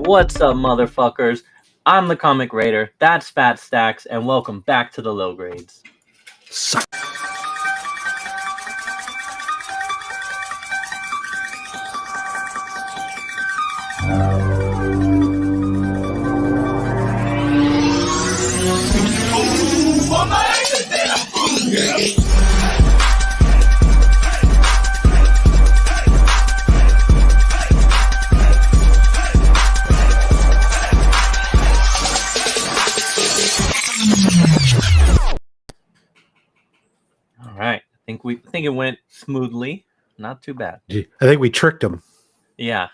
What's up, motherfuckers? I'm the Comic Raider, that's Fat Stacks, and welcome back to the Low Grades. Alright, I think it went smoothly. Not too bad. I think we tricked them. Yeah.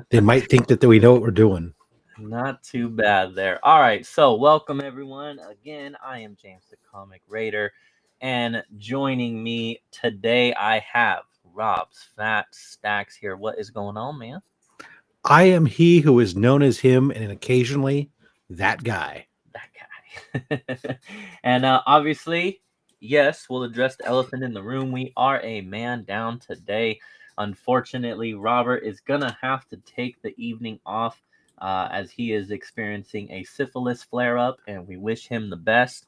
They might think that we know what we're doing. Not too bad there. Alright, so welcome everyone. Again, I am James the Comic Raider, and joining me today I have Rob's Fat Stacks here. What is going on, man? I am he who is known as him, and occasionally that guy. That guy. And obviously, yes, we'll address the elephant in the room. We are a man down today. Unfortunately, Robert is gonna have to take the evening off as he is experiencing a syphilis flare-up, and we wish him the best.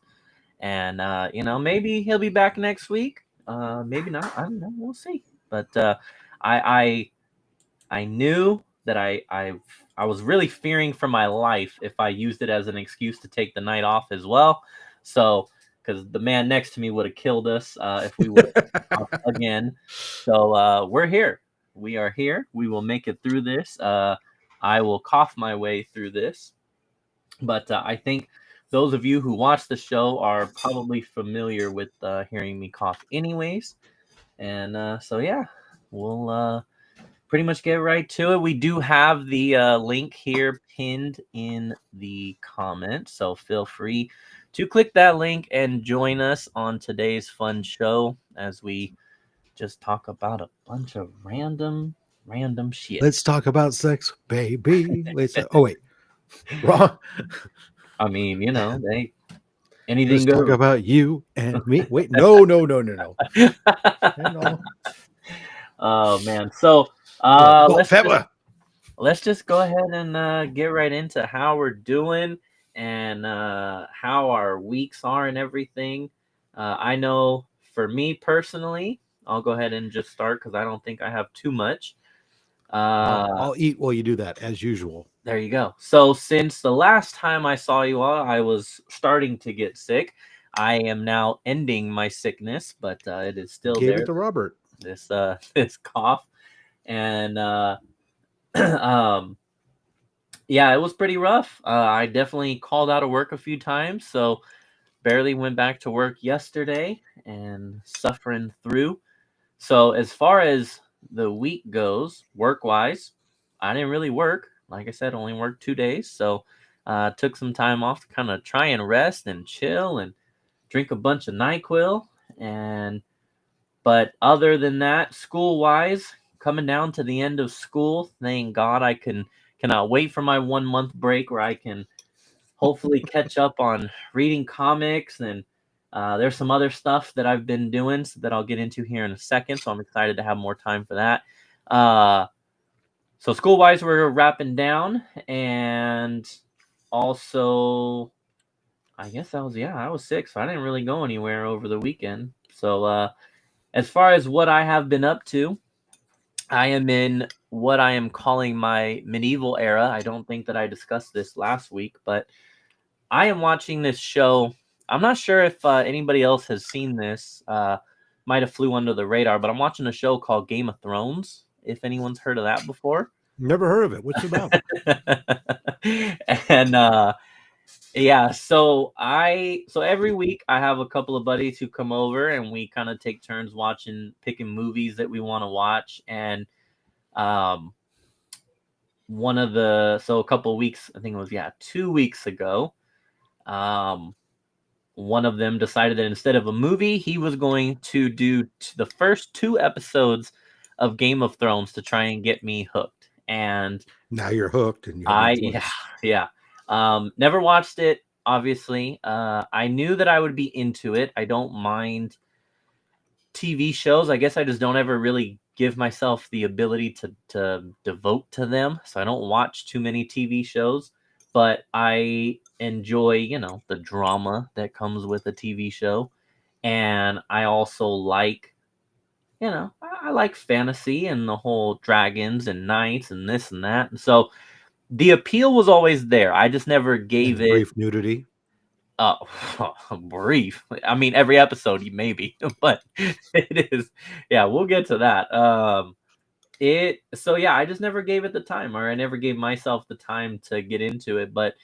And maybe he'll be back next week. Maybe not. I don't know. We'll see. But I knew that I was really fearing for my life if I used it as an excuse to take the night off as well. So, because the man next to me would have killed us if we would have again. So we're here. We are here. We will make it through this. I will cough my way through this. But I think those of you who watch the show are probably familiar with hearing me cough anyways. And so, yeah, we'll pretty much get right to it. We do have the link here pinned in the comments, so feel free to click that link and join us on today's fun show as we just talk about a bunch of random shit. Let's talk about sex, baby. Oh wait, wrong. I mean, anything Let's goes. talk about you and me. Wait, no. Oh man, so let's just go ahead and get right into how we're doing and how our weeks are and everything. I know for me personally, I'll go ahead and just start because I don't think I have too much. I'll eat while you do that, as usual. There you go. So since the last time I saw you all, I was starting to get sick. I am now ending my sickness, but it is still Gave there. it to Robert. This cough, and yeah, it was pretty rough. I definitely called out of work a few times, so barely went back to work yesterday and suffering through. So as far as the week goes, work-wise, I didn't really work. Like I said, only worked 2 days, so took some time off to kind of try and rest and chill and drink a bunch of NyQuil. But other than that, school-wise, coming down to the end of school, thank God I cannot wait for my 1 month break where I can hopefully catch up on reading comics, and there's some other stuff that I've been doing that I'll get into here in a second, so I'm excited to have more time for that. So school-wise, we're wrapping down, and also, I guess I was sick, so I didn't really go anywhere over the weekend. So as far as what I have been up to, I am in what I am calling my medieval era. I don't think that I discussed this last week, but I am watching this show. I'm not sure if anybody else has seen this. Might have flew under the radar, but I'm watching a show called Game of Thrones, if anyone's heard of that before. Never heard of it. What's it about? And yeah, so every week I have a couple of buddies who come over and we kind of take turns picking movies that we want to watch. And a couple of weeks, I think it was 2 weeks ago, one of them decided that instead of a movie, he was going to do the first 2 episodes of Game of Thrones to try and get me hooked. And now you're hooked, and never watched it, obviously. I knew that I would be into it. I don't mind TV shows. I guess I just don't ever really give myself the ability to devote to them, so I don't watch too many TV shows, but I enjoy, the drama that comes with a TV show. And I also like, I like fantasy and the whole dragons and knights and this and that. And so the appeal was always there. I just never gave And it brief nudity. uh brief. I mean, every episode maybe, but it is, yeah, we'll get to that. I just never gave it the time, or I never gave myself the time to get into it. But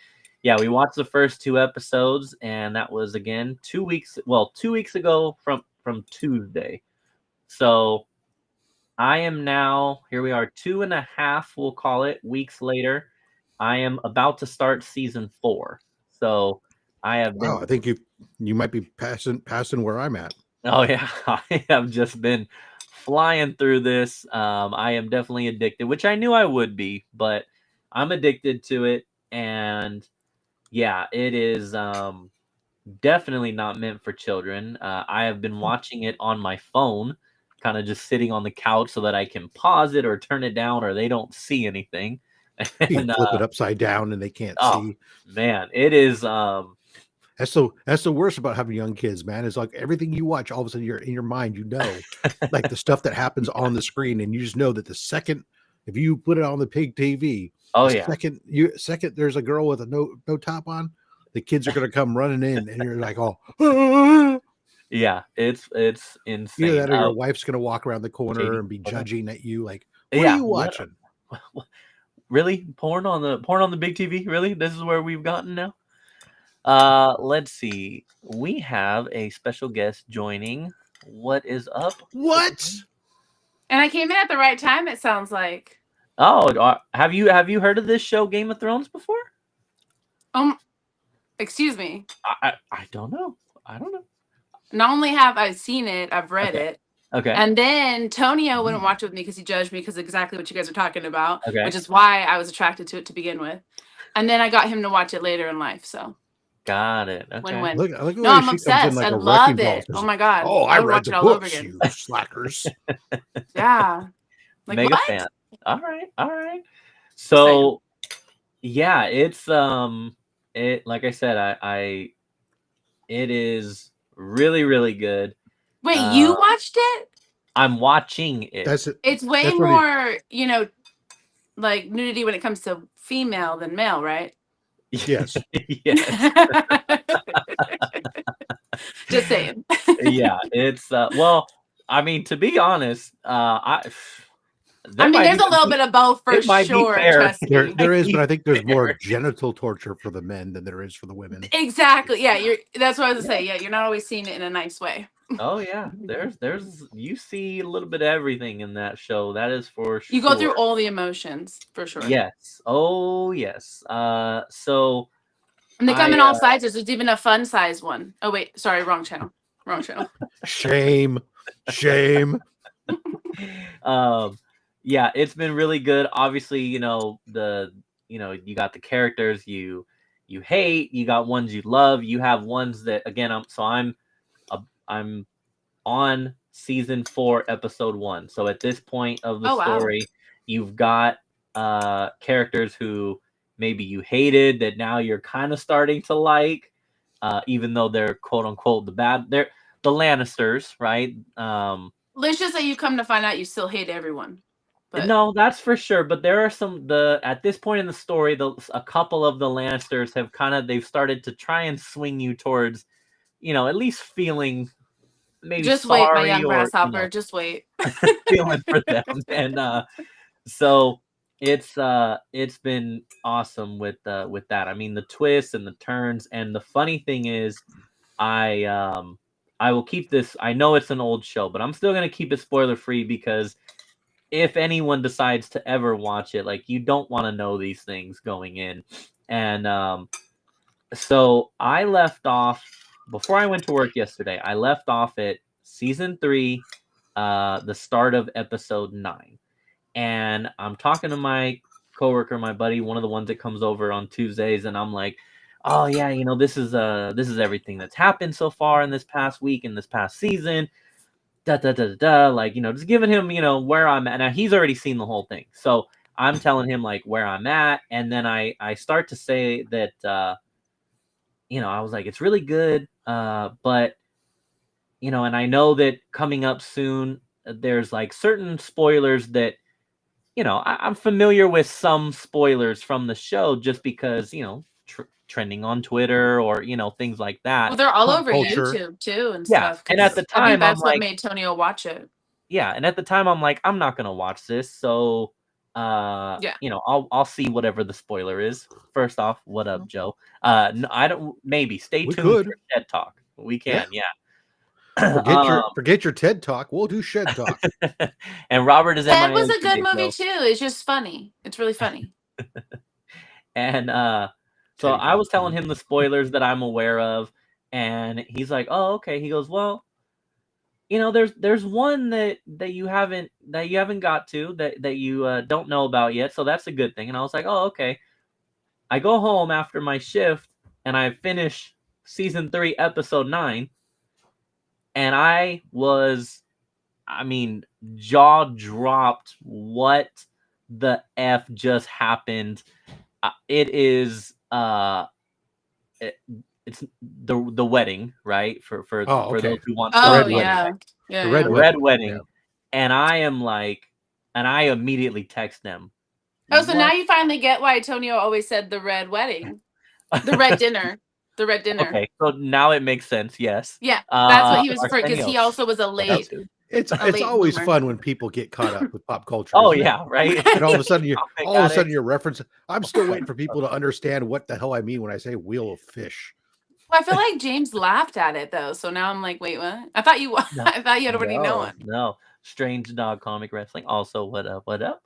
yeah, we watched the first 2 episodes, and that was again 2 weeks. Well, 2 weeks ago from Tuesday. So I am now, here we are, 2.5, we'll call it, weeks later. I am about to start season 4. So I have Wow, been, I think you might be passing where I'm at. oh yeah, I have just been flying through this. I am definitely addicted, which I knew I would be, but I'm addicted to it. And yeah, it is definitely not meant for children. I have been watching it on my phone, kind of just sitting on the couch so that I can pause it or turn it down or they don't see anything. You And flip it upside down and they can't oh see. man, it is That's the worst about having young kids, man. It's like everything you watch, all of a sudden you're in your mind, like the stuff that happens on the screen, and you just know that the second if you put it on the big TV, oh the yeah. second there's a girl with a no top on, the kids are gonna come running in, and you're like, oh, ah! Yeah, it's Either insane. that or your wife's gonna walk around the corner JD, and be what's up? judging at you, like, what are Yeah, you watching? really? Porn on the big TV? Really? This is where we've gotten now? Let's see. We have a special guest joining. What is up? What? And I came in at the right time, it sounds like. Oh, have you heard of this show Game of Thrones before? Excuse me. I don't know. I don't know. Not only have I seen it, I've read it. Okay. And then Tonio wouldn't watch it with me because he judged me because exactly what you guys are talking about, Okay. which is why I was attracted to it to begin with. And then I got him to watch it later in life. So Got it. Okay. win-win. Look at No, the way I'm she comes in obsessed. like I a love wrecking ball. it. Oh my God. Oh, I would read watch the it all over books, again. you slackers. Yeah. Like, Mega what? fan. All right. So yeah, it's it, like I said, I it is really, really good. Wait, you watched it? I'm watching it. That's it. It's way That's what more, like nudity when it comes to female than male, right? Yes. Yes. Just saying. Yeah, it's well, I mean, to be honest, there's a little bit of both for it might be sure. fair. Trust me. There is, but I think there's more genital torture for the men than there is for the women. Exactly. Yeah, that's what I was gonna say. Yeah, you're not always seeing it in a nice way. Oh yeah, there's you see a little bit of everything in that show. That is for sure. You go through all the emotions for sure. Yes. Oh yes. So. And they come in all sizes. There's even a fun size one. Oh wait, sorry, wrong channel. Shame. Yeah, it's been really good. Obviously, you got the characters you hate, you got ones you love, you have ones that, again, I'm on season 4, episode 1. So at this point of the story, you've got characters who maybe you hated that now you're kind of starting to like, even though they're quote unquote they're the Lannisters, right? Let's just say you come to find out you still hate everyone. But... No, that's for sure. But there are at this point in the story, a couple of the Lannisters have they've started to try and swing you towards, at least feeling maybe just sorry, wait, my young or, grasshopper, just wait. Feeling for them. And so it's been awesome with that. I mean, the twists and the turns, and the funny thing is, I will keep this. I know it's an old show, but I'm still gonna keep it spoiler free, because if anyone decides to ever watch it, like, you don't want to know these things going in. And so I left off before I went to work yesterday. I left off at season 3, the start of episode 9. And I'm talking to my coworker, my buddy, one of the ones that comes over on Tuesdays, and I'm like, oh yeah, this is everything that's happened so far in this past week, in this past season. like, just giving him, where I'm at. Now he's already seen the whole thing, so I'm telling him like where I'm at, and then I start to say that, I was like, it's really good, but and I know that coming up soon, there's like certain spoilers that, I'm familiar with some spoilers from the show just because, trending on Twitter or, things like that. Well, they're all Pop over culture. YouTube too and Yeah, stuff. and at the I think time, I'm that's what like, made Tonio watch it. yeah, and at the time, I'm like, I'm not gonna watch this, so, Yeah. I'll see whatever the spoiler is. First off, what up, Joe? No, I don't. Maybe stay We tuned could. for TED Talk. We can, yeah. Forget your TED Talk. We'll do Shed Talk. And Robert is in my Ted was own a good today, movie so. too. It's just funny. It's really funny. And so Teddy I was Bear. telling him the spoilers that I'm aware of, and he's like, "Oh, okay." He goes, "Well, there's one that you haven't got to that you don't know about yet, so that's a good thing." And I was like, "Oh, okay." I go home after my shift, and I finish season 3, episode 9, and I mean, jaw dropped. What the F just happened? It is it's the wedding, right? For Oh, okay. those who want Oh red yeah. wedding. Yeah. The yeah. red the wedding. red wedding, Yeah. and I am like, and I immediately text them. Oh, so "What?" now you finally get why Tonio always said the red wedding. The red dinner. The red dinner. Okay, so now it makes sense. Yes. Yeah. That's what he was for, because Arsenio, he also was a what up, late dude? It's late always bloomer. fun when people get caught up with pop culture. Oh isn't it? yeah, right. And all of a sudden you're Got it. referencing. I'm still waiting for people to understand what the hell I mean when I say wheel of fish. Well, I feel like James laughed at it though, so now I'm like, wait, what? I thought you No, I thought you had already known. no. Strange Dog Comic Wrestling. Also, what up? What up?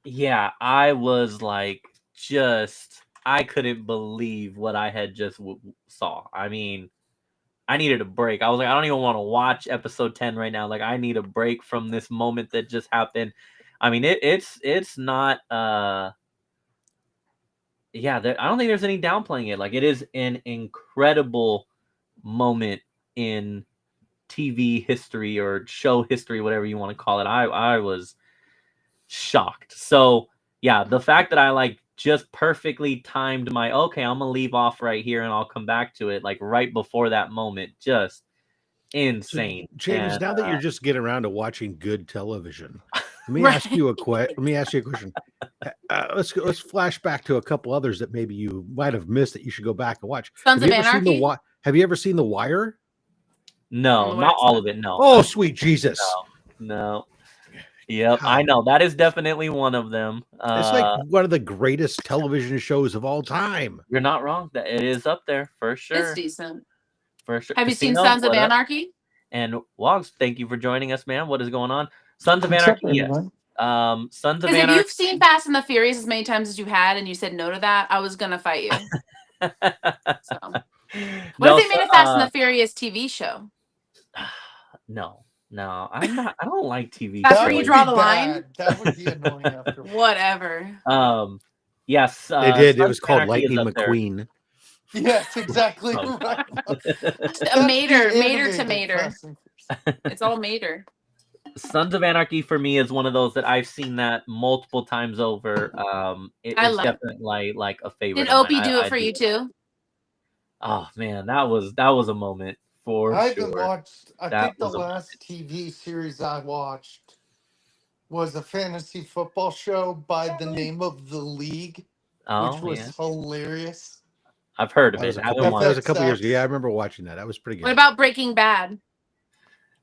Yeah, I was like, I couldn't believe what I had just saw. I mean, I needed a break. I was like, I don't even want to watch episode 10 right now. Like, I need a break from this moment that just happened. I mean, it's not. Yeah, I don't think there's any downplaying it. Like, it is an incredible moment in TV history or show history, whatever you want to call it. I was shocked. So yeah, the fact that I like just perfectly timed my, okay, I'm gonna leave off right here and I'll come back to it like right before that moment, just insane. So, James, And, now that you're just getting around to watching good television, let me Right. ask you a question. Let's flash back to a couple others that maybe you might have missed that you should go back and watch. Sons of Have Anarchy? you ever seen The Wire? no, On the not all website. of it. No. Oh, sweet Jesus! No. Yep, God. I know that is definitely one of them. It's like one of the greatest television shows of all time. You're not wrong. That it is up there for sure. It's decent. For sure. Have you seen Casino, Sons of what up? Anarchy? And Wogs, thank you for joining us, man. What is going on? Sons of What's up, Anarchy, yes. everyone? Sons of Because if Anarchy. you've seen Fast and the Furious as many times as you had and you said no to that, I was gonna fight you. So what if they made a Fast and the Furious TV show? No, I'm not. I don't like TV. That's That where you would draw be the line? bad. That would be annoying after. Whatever. Yes, They did. It Sons was of called Anarchy is Lightning up there. McQueen. Yes, exactly Oh. right. Mater to animated Mater. Fast and Furious. It's all Mater. Sons of Anarchy for me is one of those that I've seen that multiple times over. It's definitely like a favorite. Did Opie do it for you too? Oh man, that was a moment for I sure. haven't watched. I That think the was a last TV series I watched was a fantasy football show by the name of The League, which was yeah. hilarious. I've heard of That was it. a I couple, haven't that was a watched. couple years ago. Yeah, I remember watching that. That was pretty good. What about Breaking Bad?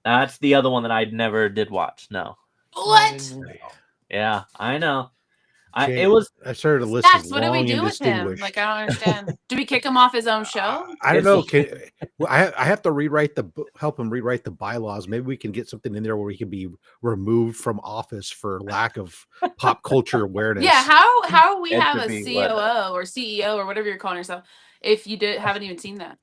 That's the other one that I never did watch. No. What? Yeah, I know. Jay, It was. I started a list Stacks, is what do we long do and with him? distinguished. Like, I don't understand. Do we kick him off his own show? I don't It's- know. I have to help him rewrite the bylaws. Maybe we can get something in there where he can be removed from office for lack of pop culture awareness. Yeah, how we It have could a be what? COO or CEO or whatever you're calling yourself if you haven't even seen that?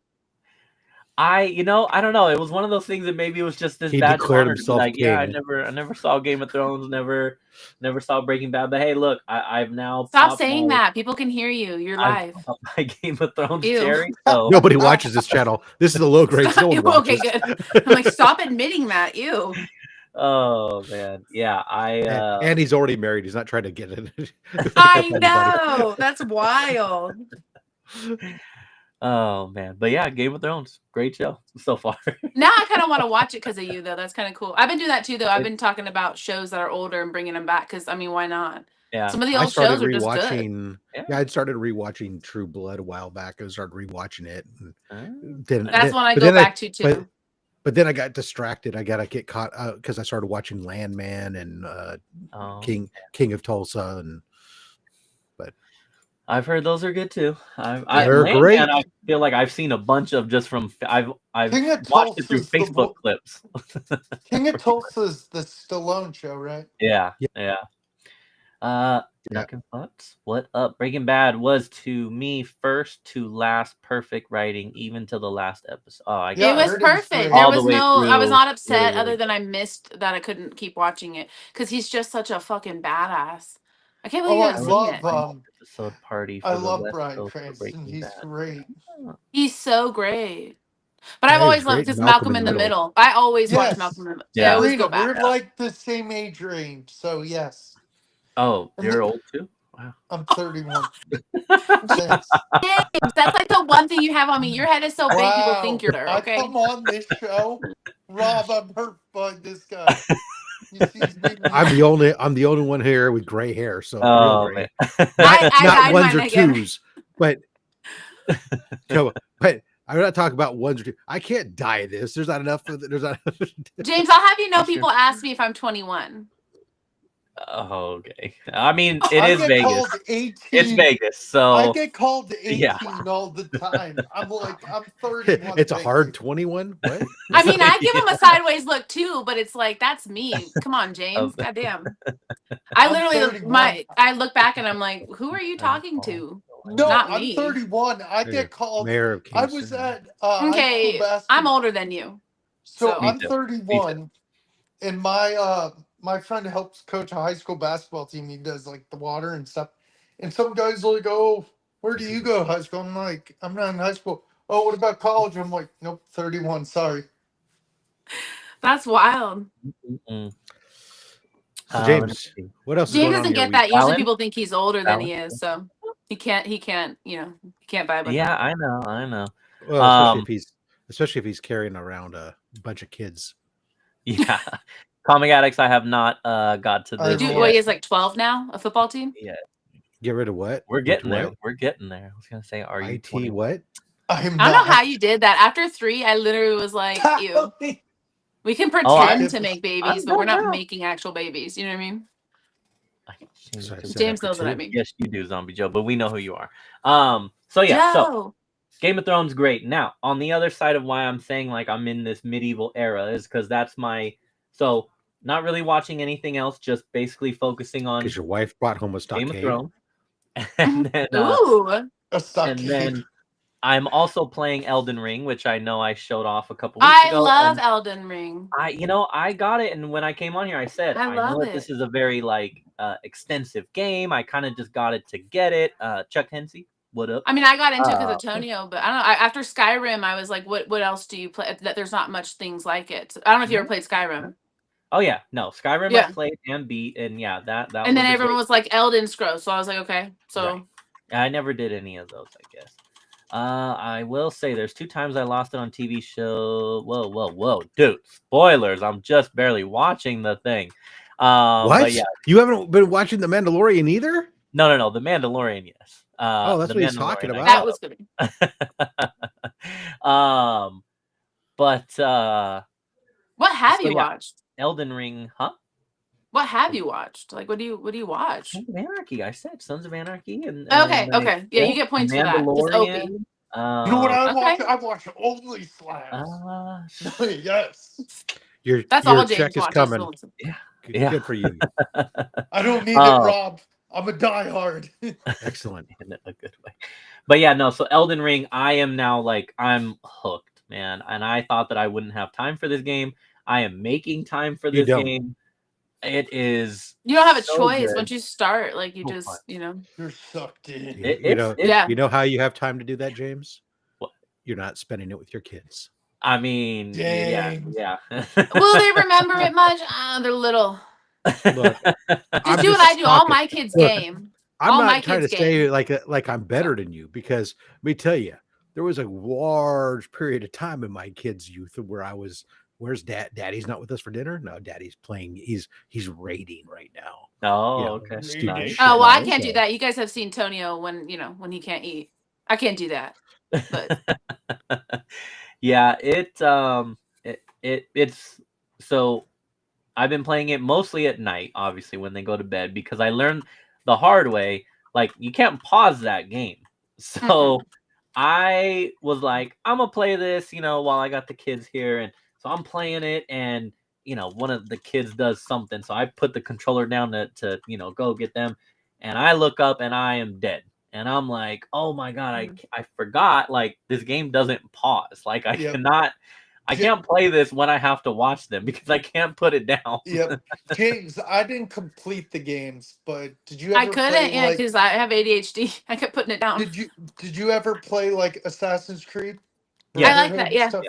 I don't know. It was one of those things that maybe it was just this He badge of declared honor to be himself like, yeah, I king. never saw Game of Thrones, never saw Breaking Bad. But hey, look, I've now Stop popped saying my that. People can hear you. You're I've live. popped my Game of Thrones Ew. cherry. So Nobody watches this channel. This is the low grades. No one Okay, watches. good. I'm like, stop admitting that. Ew. oh man, yeah, And he's already married. He's not trying to get it. I know. That's wild. oh man, but yeah, Game of Thrones, great show so far. Now I kind of want to watch it because of you, though. That's kind of cool. I've been doing that too, though. I've been talking about shows that are older and bringing them back because, I mean, why not? Yeah, Some of the I old started shows are just good. rewatching. Yeah, I'd started rewatching True Blood a while back. I started rewatching it. And That's one I go back to too. But then I got distracted. I gotta get caught up because I started watching Landman and King of Tulsa, and I've heard those are good too. They're great. I feel like I've seen a bunch of just from I've King of watched it through Tulsa's the Facebook clips. King of Tulsa's the Stallone show, right? Yeah. Yeah. Duncan Futz, what up? Breaking Bad was to me first to last perfect writing, even to the last episode. Oh, It was perfect. There All the was way I was through. not upset Really. other than I missed that I couldn't keep watching it because he's just such a fucking badass. I can't believe you haven't seen it. Episode party. I For the love West Bryan Coast for Cranston. Breaking He's Bad. great. He's so great. But Yeah, I've he's always loved great in because Malcolm in the Middle. I always watch Yes. Malcolm in the Middle. Yeah. I always go Sabrina, back. we're like the same age range, so yes. Oh, you're old too? Wow. I'm 31. James, that's like the one thing you have on me. Your head is so big, people think you're there. Okay. I come on this show, Rob. I'm hurt by this guy. He sees me. I'm the only one here with gray hair. So Oh, real gray. man. I not ones or mine again. twos, but but I'm not talking about ones or two. I can't dye this. There's not enough. There's not. James, I'll have you know people ask me if I'm 21. Oh, okay. I mean, it I is get Vegas. called 18. It's Vegas, so I get called 18 yeah. all the time. I'm like, I'm 31. It's a hard 21. What? I mean, I give him a sideways look too, but it's like that's me. Come on, James. Goddamn. I literally I look back and I'm like, who are you talking to? No, Not I'm me. 31. I get called. Mayor of I Kingston. was at okay. high school basketball. I'm older than you. So Me I'm too. 31, and my friend helps coach a high school basketball team. He does like the water and stuff. And some guys like, oh, where do you go to high school? I'm like, I'm not in high school. Oh, what about college? I'm like, nope, 31. Sorry. That's wild. Mm-mm. So James, what else? James doesn't get that. Usually Alan? people think he's older than Alan? he is, so he can't. You know, he can't vibe with Yeah, that. I know. Well, especially if he's carrying around a bunch of kids. Yeah. Comic Addicts, I have not got to this. He is like 12 now, a football team? Yeah. Get rid of what? We're getting there. We're getting there. I was going to say, are you IT 21? what? I don't know how you did that. After 3, I literally was like, ew. We can pretend to make babies, but we're not making actual babies. You know what I mean? James knows what I mean. Yes, you do, Zombie Joe, but we know who you are. So yeah, so Game of Thrones, great. Now, on the other side of why I'm saying like I'm in this medieval era is because that's so not really watching anything else, just basically focusing on because your wife brought home a stockade. Game of Thrones. And then, and then I'm also playing Elden Ring, which I know I showed off a couple weeks ago. I love Elden Ring. I got it, and when I came on here, I said I know that this is a very extensive game. I kind of just got it to get it. Chuck Hensey, what up? I mean, I got into it because of Tonio, but I don't know. After Skyrim, I was like, what else do you play? That there's not much things like it. So, I don't know if you ever played Skyrim. Oh yeah, no, Skyrim I played and beat, and yeah, that. And then everyone was like Elden Scrolls, so I was like, okay, so. Right. I never did any of those, I guess. I will say there's 2 times I lost it on TV show. Whoa, dude! Spoilers. I'm just barely watching the thing. What? But yeah. You haven't been watching The Mandalorian either? No. The Mandalorian, yes. That's what he's talking about. That was good. But what have you watched? Elden Ring, huh? What have you watched? Like, what do you watch? Sons of Anarchy. I said Sons of Anarchy, and okay. Yeah, you get points for that. Mandalorian. You know what I watch? I watch only slabs. Yes. Your James check is watches. coming. Yeah. Good for you. I don't need it, Rob. I'm a diehard. Excellent. In a good way. But yeah, no, so Elden Ring, I am now I'm hooked. man. And I thought that I wouldn't have time for this game. I am making time for You this don't. game. It is. You don't have a so choice good. once you start. Like you So just, fun. you know. You're sucked in. Yeah. You know how you have time to do that, James? What? You're not spending it with your kids. I mean, Dang. yeah. Will they remember it much? They're little. Look, Just do what I do. All talking. my kids Look, game. I'm All my not trying to kids say game. like I'm better than you, because let me tell you, there was a large period of time in my kids' youth where I was, where's dad? Daddy's not with us for dinner. No, daddy's playing. He's raiding right now. Oh, You know, okay. stupid Nice. shit. Oh well, I So- can't do that. You guys have seen Tonio when when he can't eat. I can't do that. But Yeah, it's so I've been playing it mostly at night, obviously when they go to bed, because I learned the hard way, like you can't pause that game. So I was like, I'm gonna play this, while I got the kids here, and so I'm playing it, and one of the kids does something, so I put the controller down to go get them, and I look up and I am dead. And I'm like, oh my god, I forgot, like this game doesn't pause. Like I Yep. can't play this when I have to watch them because I can't put it down. Yep. James, I didn't complete the games, but did you ever I couldn't, play yeah, because I have ADHD. I kept putting it down. did you ever play like Assassin's Creed? Yeah. I like that, yeah. Stuff?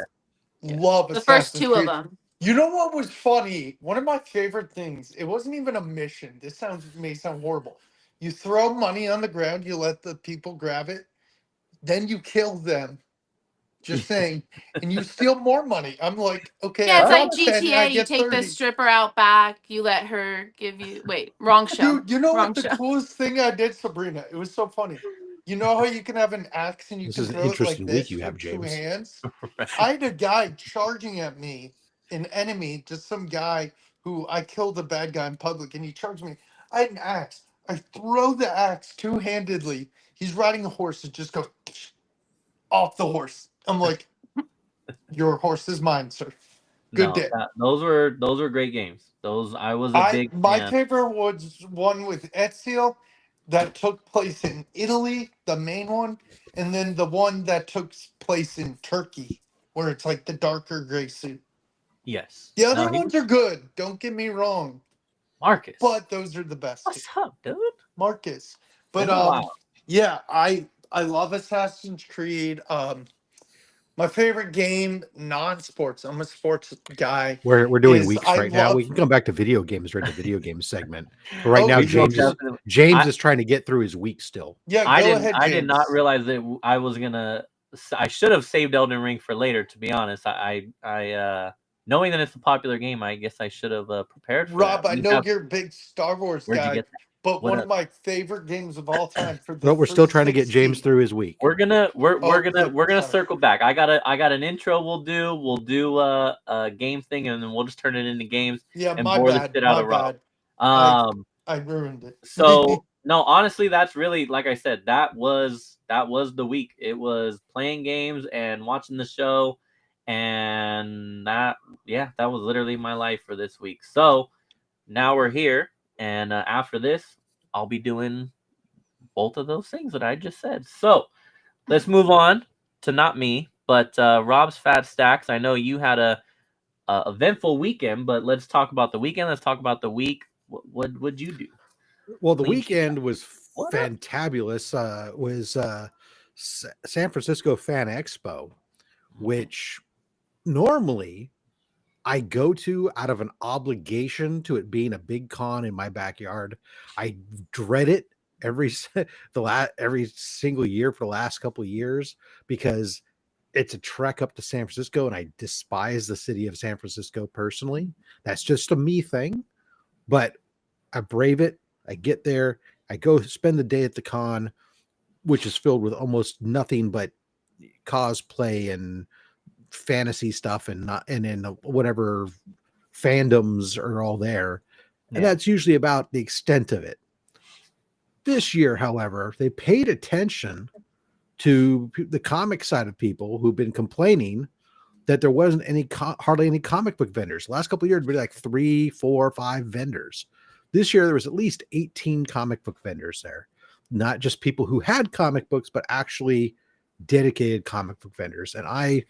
Yeah. Love The Assassin's first two Creed. of them. You know what was funny? One of my favorite things, it wasn't even a mission. This may sound horrible. You throw money on the ground, you let the people grab it, then you kill them. Just saying. And you steal more money. I'm like, okay, Yeah, it's I like got 10, I GTA. You get take 30. the stripper out back. You let her give you. Wait, wrong show. Dude, you know Wrong what the show. coolest thing I did, Sabrina? It was so funny. You know how you can have an axe and you This can is an throw it like interesting week this you have, with two James. hands? Right. I had a guy charging at me, an enemy, just some guy who I killed a bad guy in public, and he charged me. I had an axe. I throw the axe two-handedly. He's riding a horse and just goes off the horse. I'm like, your horse is mine, sir. Good No, day. those were great games. Those I was a big My fan. favorite was one with Ezio that took place in Italy, the main one, and then the one that took place in Turkey, where it's like the darker gray suit. Yes. The other No, ones are good. Don't get me wrong, Marcus. but those are the best. What's up, dude? Marcus. But Been a while. yeah, I love Assassin's Creed. My favorite game, non-sports. I'm a sports guy. We're doing is weeks I right now. We love- can come back to video games during the video game segment. But right Oh, now, we James definitely- is trying to get through his week still. Yeah, I go didn't. ahead, I did not James. realize that I was gonna. I should have saved Elden Ring for later. To be honest, I knowing that it's a popular game, I guess I should have prepared for Rob, that. I know you're a big Star Wars Where'd you guy, get that? but What one up? of my favorite games of all time for the But we're still first trying to get James 60. through his week. We're gonna sorry. circle back. I got an intro. We'll do a game thing, and then we'll just turn it into games Yeah, and my bore the bad. shit out My of Rob. bad. I ruined it. So no, honestly, that's really, like I said, that was the week. It was playing games and watching the show, and that was literally my life for this week. So now we're here, and after this, I'll be doing both of those things that I just said. So let's move on to not me, but Rob's Fat Stacks. I know you had a eventful weekend, but let's talk about the weekend. Let's talk about the week. What would you do? Well, the Clean weekend was What up? fantabulous. Was San Francisco Fan Expo, which normally I go to out of an obligation to it being a big con in my backyard. I dread it every single year for the last couple of years because it's a trek up to San Francisco, and I despise the city of San Francisco personally. That's just a me thing, but I brave it. I get there. I go spend the day at the con, which is filled with almost nothing but cosplay and fantasy stuff, and whatever fandoms are all there. And Yeah. that's usually about the extent of it. This year, however, they paid attention to the comic side of people who've been complaining that there wasn't hardly any comic book vendors. The last couple of years, there'd be like 3, 4, 5 vendors. This year, there was at least 18 comic book vendors there. Not just people who had comic books, but actually dedicated comic book vendors. And I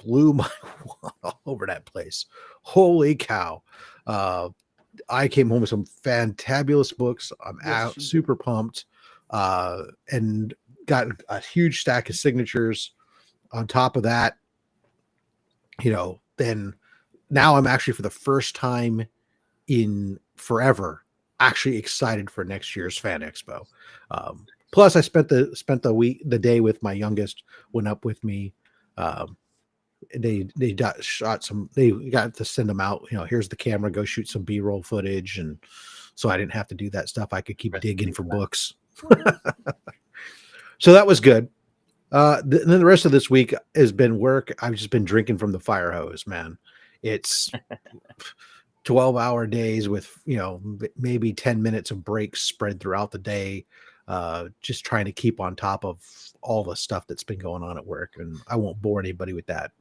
blew my wad all over that place. Holy cow. I came home with some fantabulous books. I'm Yes, you super pumped, and got a huge stack of signatures. On top of that, then now I'm actually, for the first time in forever, actually excited for next year's Fan Expo. Plus, I spent the day with my youngest. Went up with me. They shot some. They got to send them out. Here's the camera. Go shoot some B-roll footage, and so I didn't have to do that stuff. I could keep digging for books. So that was good. Then the rest of this week has been work. I've just been drinking from the fire hose, man. It's 12-hour days with maybe 10 minutes of breaks spread throughout the day, just trying to keep on top of all the stuff that's been going on at work. And I won't bore anybody with that,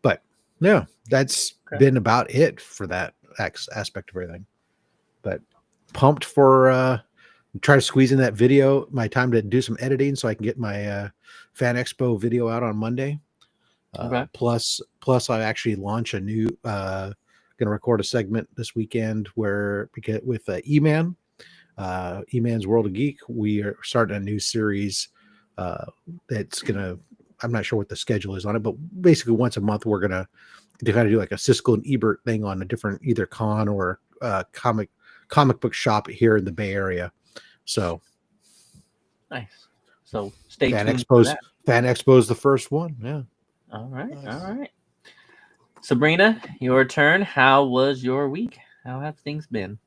but yeah, that's been about it for that aspect of everything. But pumped for try to squeeze in that video, my time to do some editing so I can get my Fan Expo video out on Monday. Plus I actually launch a new going to record a segment this weekend with E-Man, E-Man's World of Geek. We are starting a new series that's gonna, I'm not sure what the schedule is on it, but basically once a month we're gonna kind of do like a Siskel and Ebert thing on a different either con or comic book shop here in the Bay Area. So nice. So stay Fan tuned. Fan Expo's the first one. Yeah. All right. Nice. All right. Sabrina, your turn. How was your week? How have things been?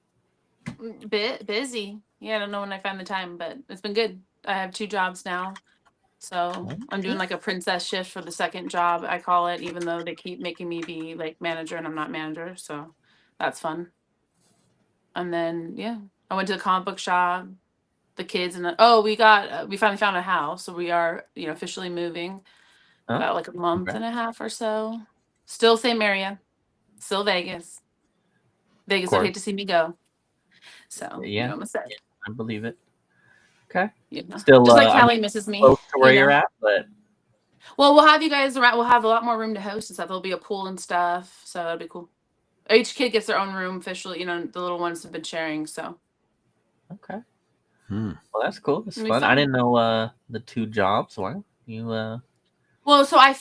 Bit busy. Yeah, I don't know when I find the time, but it's been good. I have 2 jobs now. So I'm doing like a princess shift for the second job, I call it, even though they keep making me be like manager and I'm not manager. So that's fun. And then, yeah, I went to the comic book shop, the kids, and we finally found a house. So we are, officially moving about like a month and a half or so. Still same area, still Vegas. Vegas would hate to see me go. So, yeah, I'm sad. I believe it. Okay. Still, just like Callie misses me. Close to where you're at, but well, we'll have you guys around. We'll have a lot more room to host and stuff. There'll be a pool and stuff, so that'll be cool. Each kid gets their own room officially. The little ones have been sharing. So. Okay. Well, that's cool. It's fun. Fun. I didn't know the 2 jobs. Why you? Well, so I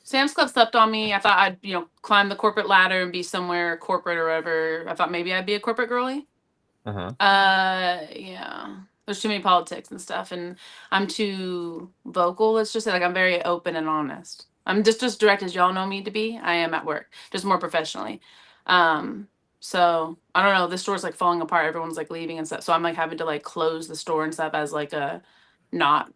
Sam's Club slept on me. I thought I'd climb the corporate ladder and be somewhere corporate or whatever. I thought maybe I'd be a corporate girly. Yeah. There's too many politics and stuff, and I'm too vocal. Let's just say, like, I'm very open and honest. I'm just as direct as y'all know me to be. I am at work, just more professionally. So I don't know. This store's like falling apart. Everyone's like leaving and stuff. So I'm like having to like close the store and stuff as like a not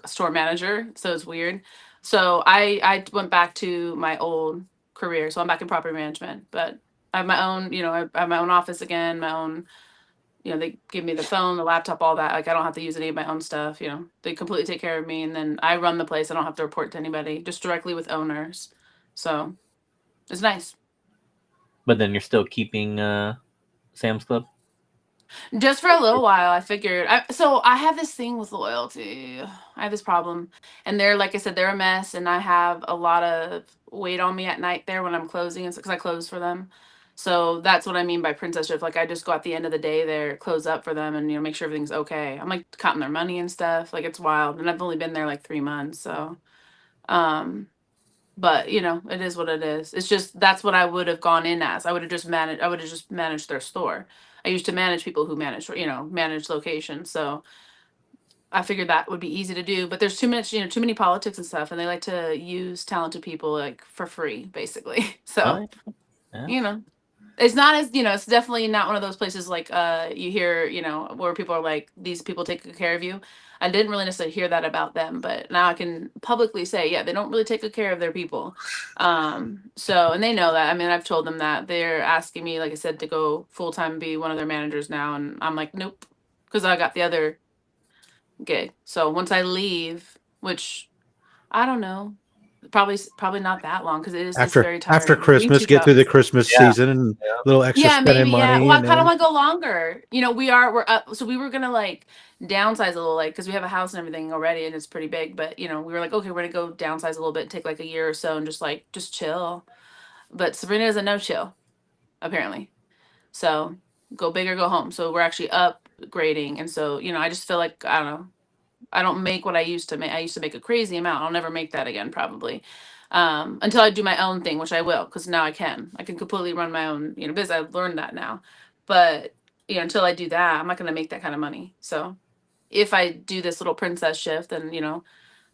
a store manager. So it's weird. So I went back to my old career. So I'm back in property management, but I have my own, I have my own office again, my own. They give me the phone, the laptop, all that. Like, I don't have to use any of my own stuff. They completely take care of me. And then I run the place. I don't have to report to anybody, just directly with owners. So it's nice. But then you're still keeping Sam's Club? Just for a little while, I figured. So I have this thing with loyalty. I have this problem. And they're, like I said, they're a mess. And I have a lot of weight on me at night there when I'm closing. Because I close for them. So that's what I mean by princess shift. Like, I just go at the end of the day there, close up for them, and make sure everything's okay. I'm like counting their money and stuff. Like, it's wild, and I've only been there like 3 months. So, but it is what it is. It's just that's what I would have gone in as. I would have just managed their store. I used to manage people who manage locations. So I figured that would be easy to do. But there's too many politics and stuff, and they like to use talented people like for free, basically. So, it's not as, it's definitely not one of those places like you hear, where people are like, these people take good care of you. I didn't really necessarily hear that about them, but now I can publicly say, yeah, they don't really take good care of their people. So, and they know that. I mean, I've told them that. They're asking me, like I said, to go full-time be one of their managers now. And I'm like, nope, because I got the other gig. So once I leave, which I don't know, Probably not that long because it is just After very tiring. after Between Christmas, 2 get through the jobs. Christmas Yeah. season and Yeah. a little extra Yeah, spending maybe. Yeah. money, Well, I and kind of then want to go longer. You know, we're up. So we were gonna like downsize a little, like because we have a house and everything already, and it's pretty big. But you know, we were like, okay, we're gonna go downsize a little bit, take like a year or so, and just chill. But Sabrina doesn't know chill, apparently. So go big or go home. So we're actually upgrading, and so you know, I just feel like I don't know. I don't make what I used to make. I used to make a crazy amount. I'll never make that again, probably, until I do my own thing, which I will, because now I can. I can completely run my own, you know, business. I've learned that now, but you know, until I do that, I'm not going to make that kind of money. So if I do this little princess shift, then you know,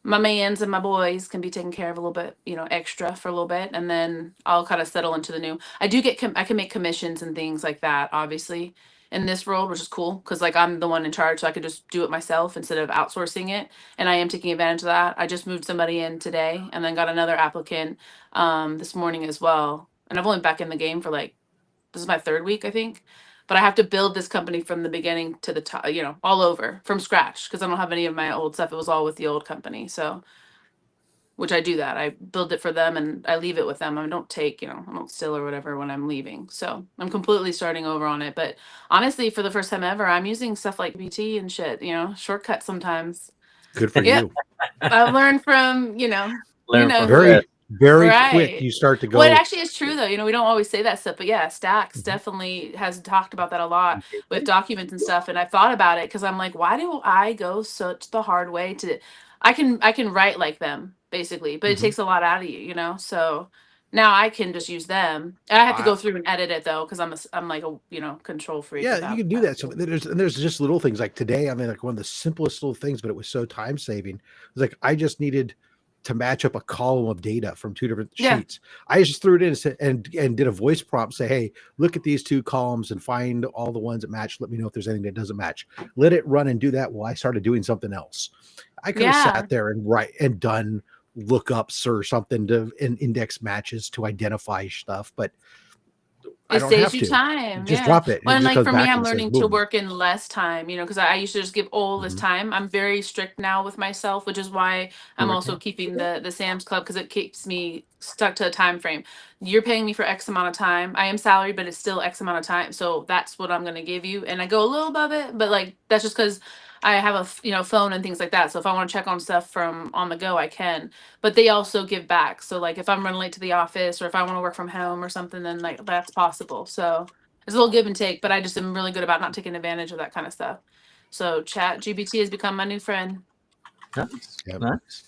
my mans and my boys can be taken care of a little bit, you know, extra for a little bit, and then I'll kind of settle into the new. I do get I can make commissions and things like that, obviously, in this world, which is cool because like I'm the one in charge, so I could just do it myself instead of outsourcing it. And I am taking advantage of that. I just moved somebody in today, and then got another applicant this morning as well. And I've only been back in the game for like this is my 3rd week, I think. But I have to build this company from the beginning to the top, you know, all over from scratch because I don't have any of my old stuff. It was all with the old company. So, which I do that. I build it for them and I leave it with them. I don't take, you know, I don't steal or whatever when I'm leaving. So I'm completely starting over on it. But honestly, for the first time ever, I'm using stuff like BT and shit, you know, shortcuts sometimes. good for Yep. you. I've learned from, you Learn know from who. Chris. Very quick. Right. You start to Well, it go. actually is true though. You know, we don't always say that stuff, but yeah, Stacks Mhm. definitely has talked about that a lot with documents and stuff. And I thought about it because I'm like, why do I go such the hard way to? I can write like them basically, but it Mhm. takes a lot out of you, you know. So now I can just use them. And I have to I, go through and edit it though because I'm like a control freak yeah, with you that. can do that. So there's just little things like today. I mean, like one of the simplest little things, but it was so time saving. It was like I just needed to match up a column of data from 2 different Yeah. sheets. I just threw it in and said, and did a voice prompt. Say, hey, look at these 2 columns and find all the ones that match. Let me know if there's anything that doesn't match. Let it run and do that while I started doing something else. I could have Yeah. sat there and done lookups or something to index matches to identify stuff, but I It don't saves have you to. time, Just yeah. drop it. It Well, and just like comes for me, back I'm and says, learning to boom. work in less time, because I used to just give all this Mhm. time. I'm very strict now with myself, which is why I'm also Hurricane. keeping the Sam's Club because it keeps me stuck to a time frame. You're paying me for X amount of time. I am salaried, but it's still X amount of time. So that's what I'm gonna give you. And I go a little above it, but like that's just because I have a phone and things like that. So if I want to check on stuff from on the go, I can. But they also give back. So like if I'm running late to the office or if I want to work from home or something, then like that's possible. So it's a little give and take, but I just am really good about not taking advantage of that kind of stuff. So Chat GBT has become my new friend. Nice. Yep. Nice.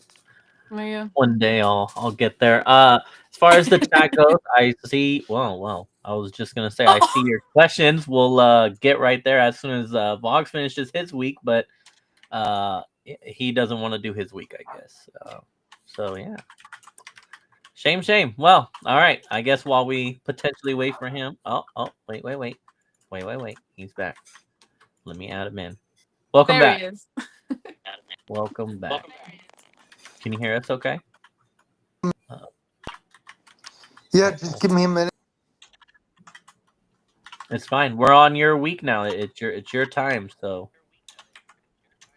There you go. One day I'll get there. As far as the chat goes, I see. Well. I was just gonna say I see your questions. We'll get right there as soon as Vox finishes his week, but he doesn't want to do his week, I guess. So yeah. Shame. Well, all right. I guess while we potentially wait for him. Oh, wait. He's back. Let me add him in. Welcome There he back. is. Welcome back. Can you hear us? Okay. Yeah, just give me a minute. It's fine. We're on your week now. It's your time. So.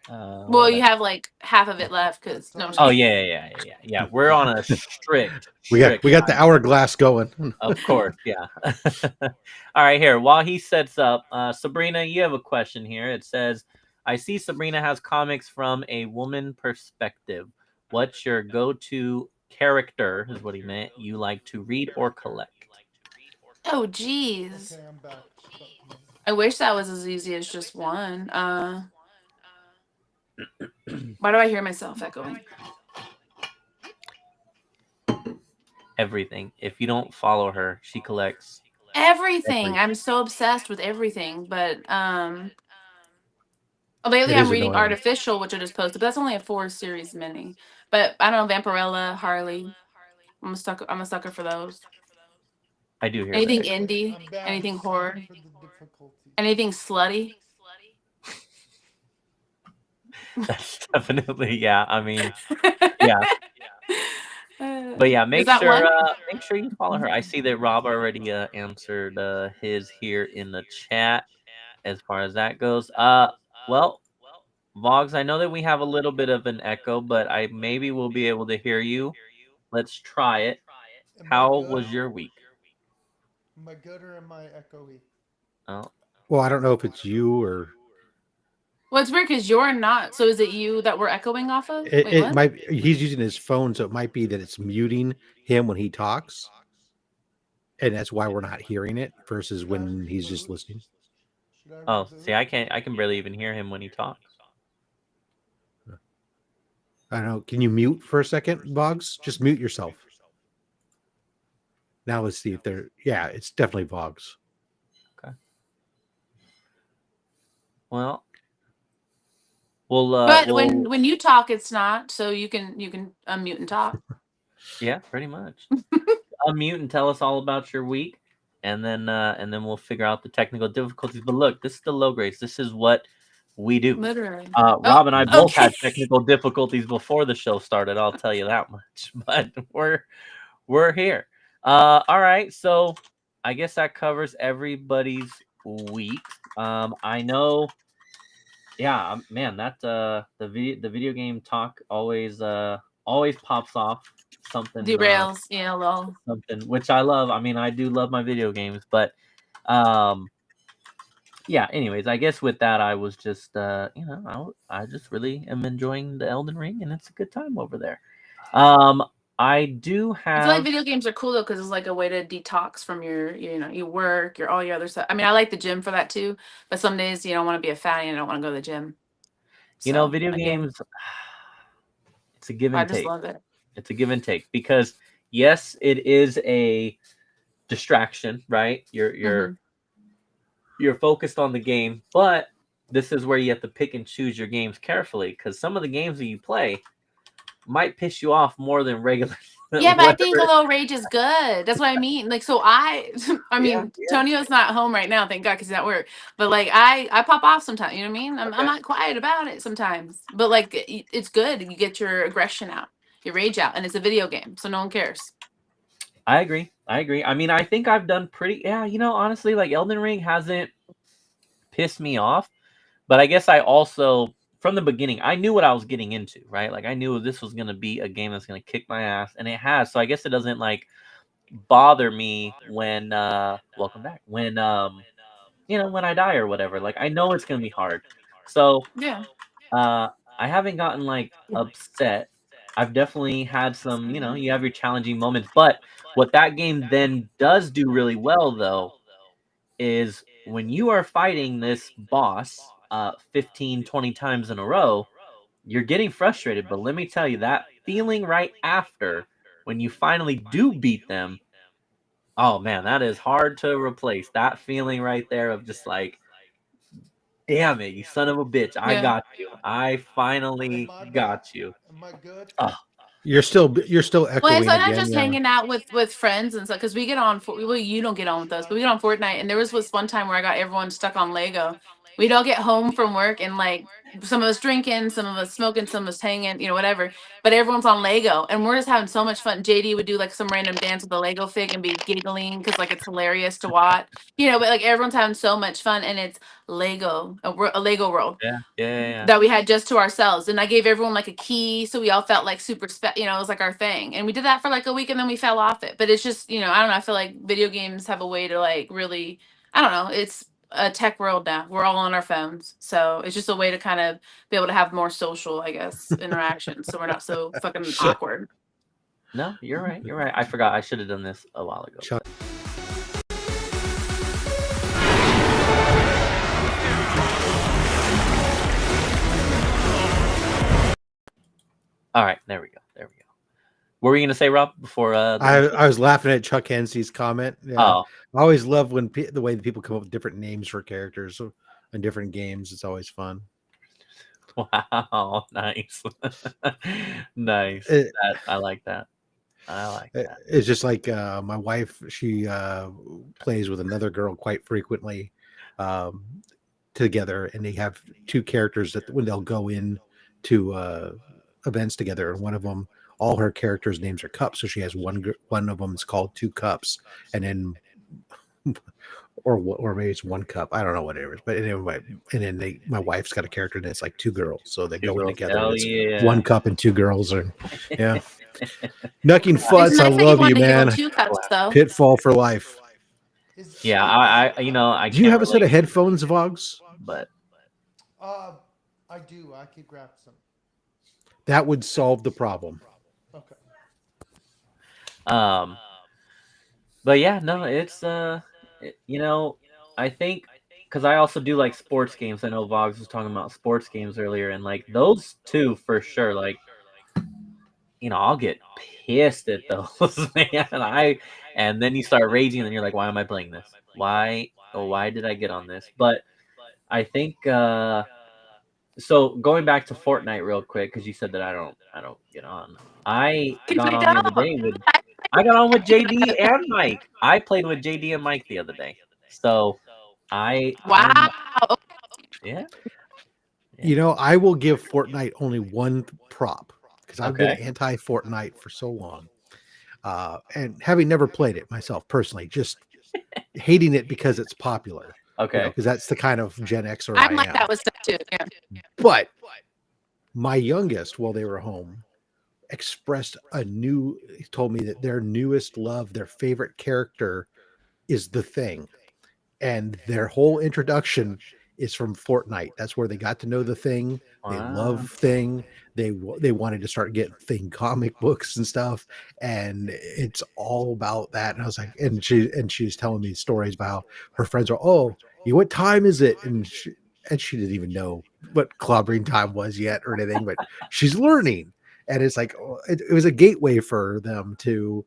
Well, you have like half of it left because no. I'm just Oh kidding. yeah. We're on a strict. We got the hourglass going. Of course, yeah. All right, here. While he sets up, Sabrina, you have a question here. It says, "I see Sabrina has comics from a woman perspective. What's your go-to character?" Is what he meant. You like to read or collect? Oh, geez. Okay, I'm back. I wish that was as easy as just one. Why do I hear myself echoing? Everything. If you don't follow her, she collects Everything. everything. I'm so obsessed with everything, but lately It I'm is reading annoying. Artificial, which I just posted, but that's only a 4 series mini. But I don't know, Vampirella, Harley. I'm a sucker for those. I do hear Anything that. indie, I'm back. anything Sorry horror, for the difficulty. anything slutty. That's definitely yeah. I mean, yeah. But yeah, Is that one? make sure you follow her. I see that Rob already answered his here in the chat as far as that goes. Well, Vogs, I know that we have a little bit of an echo, but I maybe will be able to hear you. Let's try it. Am I How good? was your week? Am I good or am I echoey? Oh, Well, I don't know if it's you or Well, it's weird because you're not. So is it you that we're echoing off of? Wait, it what? might. He's using his phone, so it might be that it's muting him when he talks, and that's why we're not hearing it versus Should I when he's just reboot? listening. Should I oh, reboot? see, I can barely even hear him when he talks. I don't know. Can you mute for a second, Boggs? Just mute yourself. Now let's see if they're. Yeah, it's definitely Boggs. Well, But we'll when you talk, it's not. So you can unmute and talk. yeah, pretty much. Unmute and tell us all about your week, and then we'll figure out the technical difficulties. But look, this is the low grades. This is what we do. Literally. Rob and I both okay. had technical difficulties before the show started. I'll tell you that much. But we're here. All right, so I guess that covers everybody's week. I know. Yeah, man, that the video game talk always pops off something. Derails. Yeah, lol. Something which I love. I mean, I do love my video games, but yeah. Anyways, I guess with that, I was just I just really am enjoying the Elden Ring, and it's a good time over there. I do I feel like have. video games are cool though because it's like a way to detox from your work, your all your other stuff. I mean, I like the gym for that too, but some days you don't want to be a fatty and don't want to go to the gym. So Video again, games. It's a give I and just take. love it. It's a give and take because yes, it is a distraction, right? You're focused on the game, but this is where you have to pick and choose your games carefully because some of the games that you play might piss you off more than regular. Yeah, but I think a whatever. little rage is good. That's what I mean. Like, so I Yeah, mean, Tonio's not home right now, thank God, because he's at work. But like, I pop off sometimes. You know what I mean? I'm not quiet about it sometimes. But like, it's good. You get your aggression out, your rage out, and it's a video game, so no one cares. I agree. I mean, I think I've done pretty. Yeah, honestly, like Elden Ring hasn't pissed me off, but I guess I also from the beginning I knew what I was getting into, right? Like I knew this was gonna be a game that's gonna kick my ass, and it has. So I guess it doesn't like bother me when welcome back when when I die or whatever. Like I know it's gonna be hard. So Yeah. I haven't gotten like upset. I've definitely had some, you have your challenging moments, but what that game then does do really well though is when you are fighting this boss 15, 20 times in a row, you're getting frustrated, but let me tell you that feeling right after when you finally do beat them, oh man, that is hard to replace. That feeling right there of just like, damn it, you son of a bitch. I got you. I finally Am I back? got you. Am I good? Oh, You're still Well, echoing it's not again. just Yeah. hanging out with friends and stuff because we get on. Well, you don't get on with us, but we get on Fortnite. And there was one time where I got everyone stuck on Lego. We'd all get home from work and like some of us drinking, some of us smoking, some of us hanging, whatever. But everyone's on Lego, and we're just having so much fun. JD would do like some random dance with the Lego fig and be giggling because like it's hilarious to watch, But like everyone's having so much fun, and it's Lego, a Lego world yeah. that we had just to ourselves. And I gave everyone like a key, so we all felt like super it was like our thing. And we did that for like a week, and then we fell off it. But it's just, I don't know. I feel like video games have a way to like really, I don't know. It's a tech world now. We're all on our phones, so it's just a way to kind of be able to have more social, I guess, interactions. So we're not so fucking awkward. No, you're right. You're right. I forgot. I should have done this a while ago. Chuck. All right, there we go. What were you gonna say, Rob? Before I was laughing at Chuck Hensey's comment. Yeah. Oh, I always love when the way that people come up with different names for characters in different games. It's always fun. wow, nice, nice. I like that. It's just like my wife. She plays with another girl quite frequently together, and they have two characters that when they'll go in to events together, and one of them, all her characters' names are cups. So she has one of them is called Two Cups, and then or maybe it's one cup. I don't know what it is. But anyway, and then my wife's got a character and it's like two girls, so they Two go in girls. together. Hell It's yeah. one cup and two girls, and yeah. Nucking It's Futz, I nice that you love you, wanted to give him man. 2 cups though. Pitfall for life. Yeah, I you know, I Do you can't have a set relate, of headphones, Vogs? but I do. I could grab some. That would solve the problem. Okay. but yeah, no, it's you know, I think because I also do like sports games. I know Vogs was talking about sports games earlier, and like those two for sure. Like, you know, I'll get pissed at those, man. And then you start raging, and you're like, why am I playing this? Why did I get on this? But I think so going back to Fortnite real quick, because you said that I don't get on. I got on the other day with JD and Mike. I played with JD and Mike the other day. So Wow. Yeah. You know, I will give Fortnite only one prop because I've been Okay. anti-Fortnite for so long. And having never played it myself personally, just hating it because it's popular. Okay. Because that's the kind of Gen Xer I'm I like am. that with stuff too. Yeah. But my youngest, while they were home, expressed told me that their newest love, their favorite character is the Thing. And their whole introduction is from Fortnite. That's where they got to know the Thing. They Wow. love Thing. They wanted to start getting Thing comic books and stuff, and it's all about that. And I was like, and she was telling me stories about how her friends are, oh, what time is it? And she didn't even know what clobbering time was yet or anything, but she's learning. And it's like it was a gateway for them to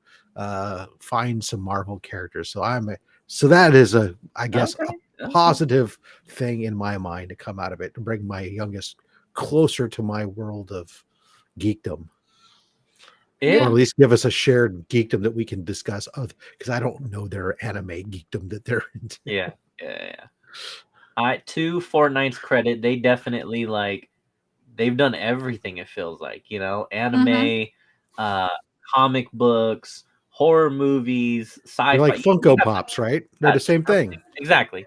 find some Marvel characters. So that is I guess a positive thing in my mind to come out of it, to bring my youngest closer to my world of geekdom. Or at least give us a shared geekdom that we can discuss, because I don't know their anime geekdom that they're into. Yeah. To Fortnite's credit, they definitely they've done everything, it feels like, you know, anime, comic books, horror movies, sci-fi. They're like Funko Pops, right? They're the same thing. Exactly.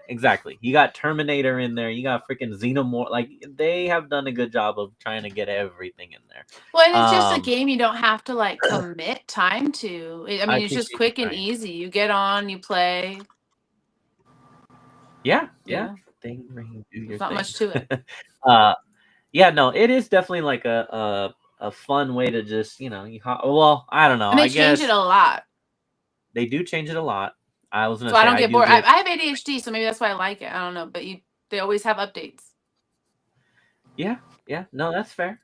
You got Terminator in there. You got freaking Xenomorph. Like, they have done a good job of trying to get everything in there. Well, and it's just a game you don't have to like commit time to. I mean, it's just quick and easy. You get on, you play. Yeah. Thing ring, do your There's not thing. much to it. Yeah, no, it is definitely like a fun way to just, you know, well, I don't know. And they I guess change it a lot. they do change it a lot. I was gonna So say I don't get bored. get- I have ADHD, so maybe that's why I like it. I don't know, but they always have updates. Yeah, no, that's fair.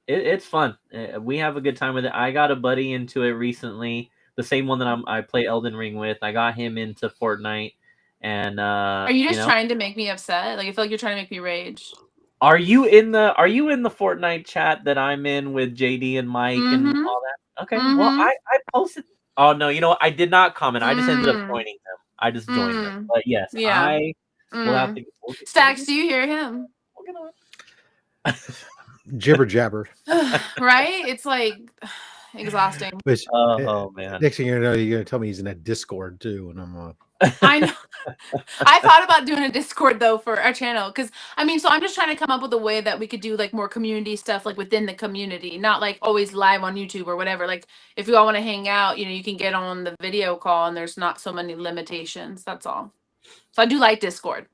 It's fun. We have a good time with it. I got a buddy into it recently, the same one that I play Elden Ring with. I got him into Fortnite, and Are you just trying to make me upset? Like, I feel like you're trying to make me rage. Are you in the Fortnite chat that I'm in with JD and Mike and all that? Okay, well, I posted. Oh no, you know what? I did not comment. I just ended up joining them. I just joined them. But yes, I will have to. Stacks, do you hear him? We'll get on. Jibber jabber. Right? It's like exhausting. Oh man. Next thing you know, you're gonna tell me he's in that Discord too, and I'm I know. I thought about doing a Discord though for our channel, because I mean, so I'm just trying to come up with a way that we could do like more community stuff, like within the community, not like always live on YouTube or whatever. Like, if you all want to hang out, you know, you can get on the video call, and there's not so many limitations. That's all. So I do like Discord.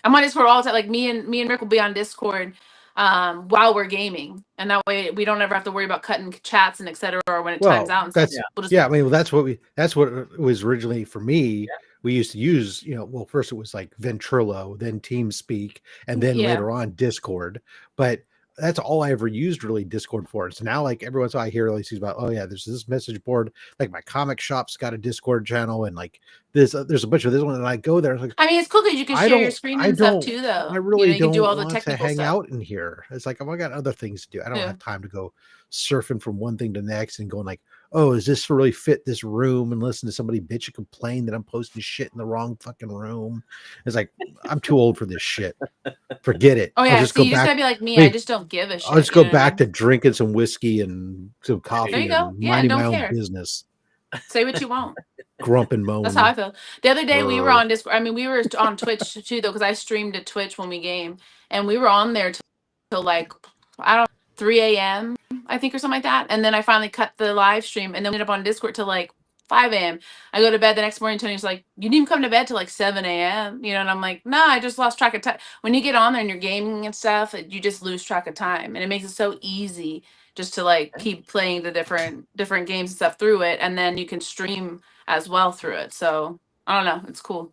I'm on Discord all the time. Like, me and Rick will be on Discord while we're gaming, and that way we don't ever have to worry about cutting chats and etc. or when it times out. And that's stuff. I mean, that's what it was originally for me. Yeah. We used to use, you know, well, first it was like Ventrilo, then TeamSpeak, and then later on Discord. But that's all I ever used really Discord for. So now, like, every once in a while I hear all these things about, oh yeah, there's this message board, like my comic shop's got a Discord channel, and like there's a bunch of this one, and I go there. Like, I mean, it's cool because you can share your screen and stuff too, though. I really you know, don't do all the want technical to hang stuff. out in here. It's like, oh, I got other things to do. I don't have time to go surfing from one thing to the next and going like, oh, does this really fit this room, and listen to somebody bitch and complain that I'm posting shit in the wrong fucking room. It's like, I'm too old for this shit. Forget it. Oh yeah, you just gotta be like me. I just don't give a shit. I'll just go back to drinking some whiskey and some coffee. There you go. And Yeah, minding don't my care. own business. Say what you want. Grump and moan. That's how I feel. The other day we were on Discord. I mean, we were on Twitch too, though, because I streamed at Twitch when we game, and we were on there till like, I don't know, 3 a.m. I think, or something like that. And then I finally cut the live stream, and then we ended up on Discord till like 5 a.m. I go to bed the next morning. Tony's like, "You didn't even come to bed till like 7 a.m." You know, and I'm like, "Nah, I just lost track of time." When you get on there and you're gaming and stuff, you just lose track of time, and it makes it so easy just to like keep playing the different games and stuff through it, and then you can stream as well through it. So I don't know, it's cool.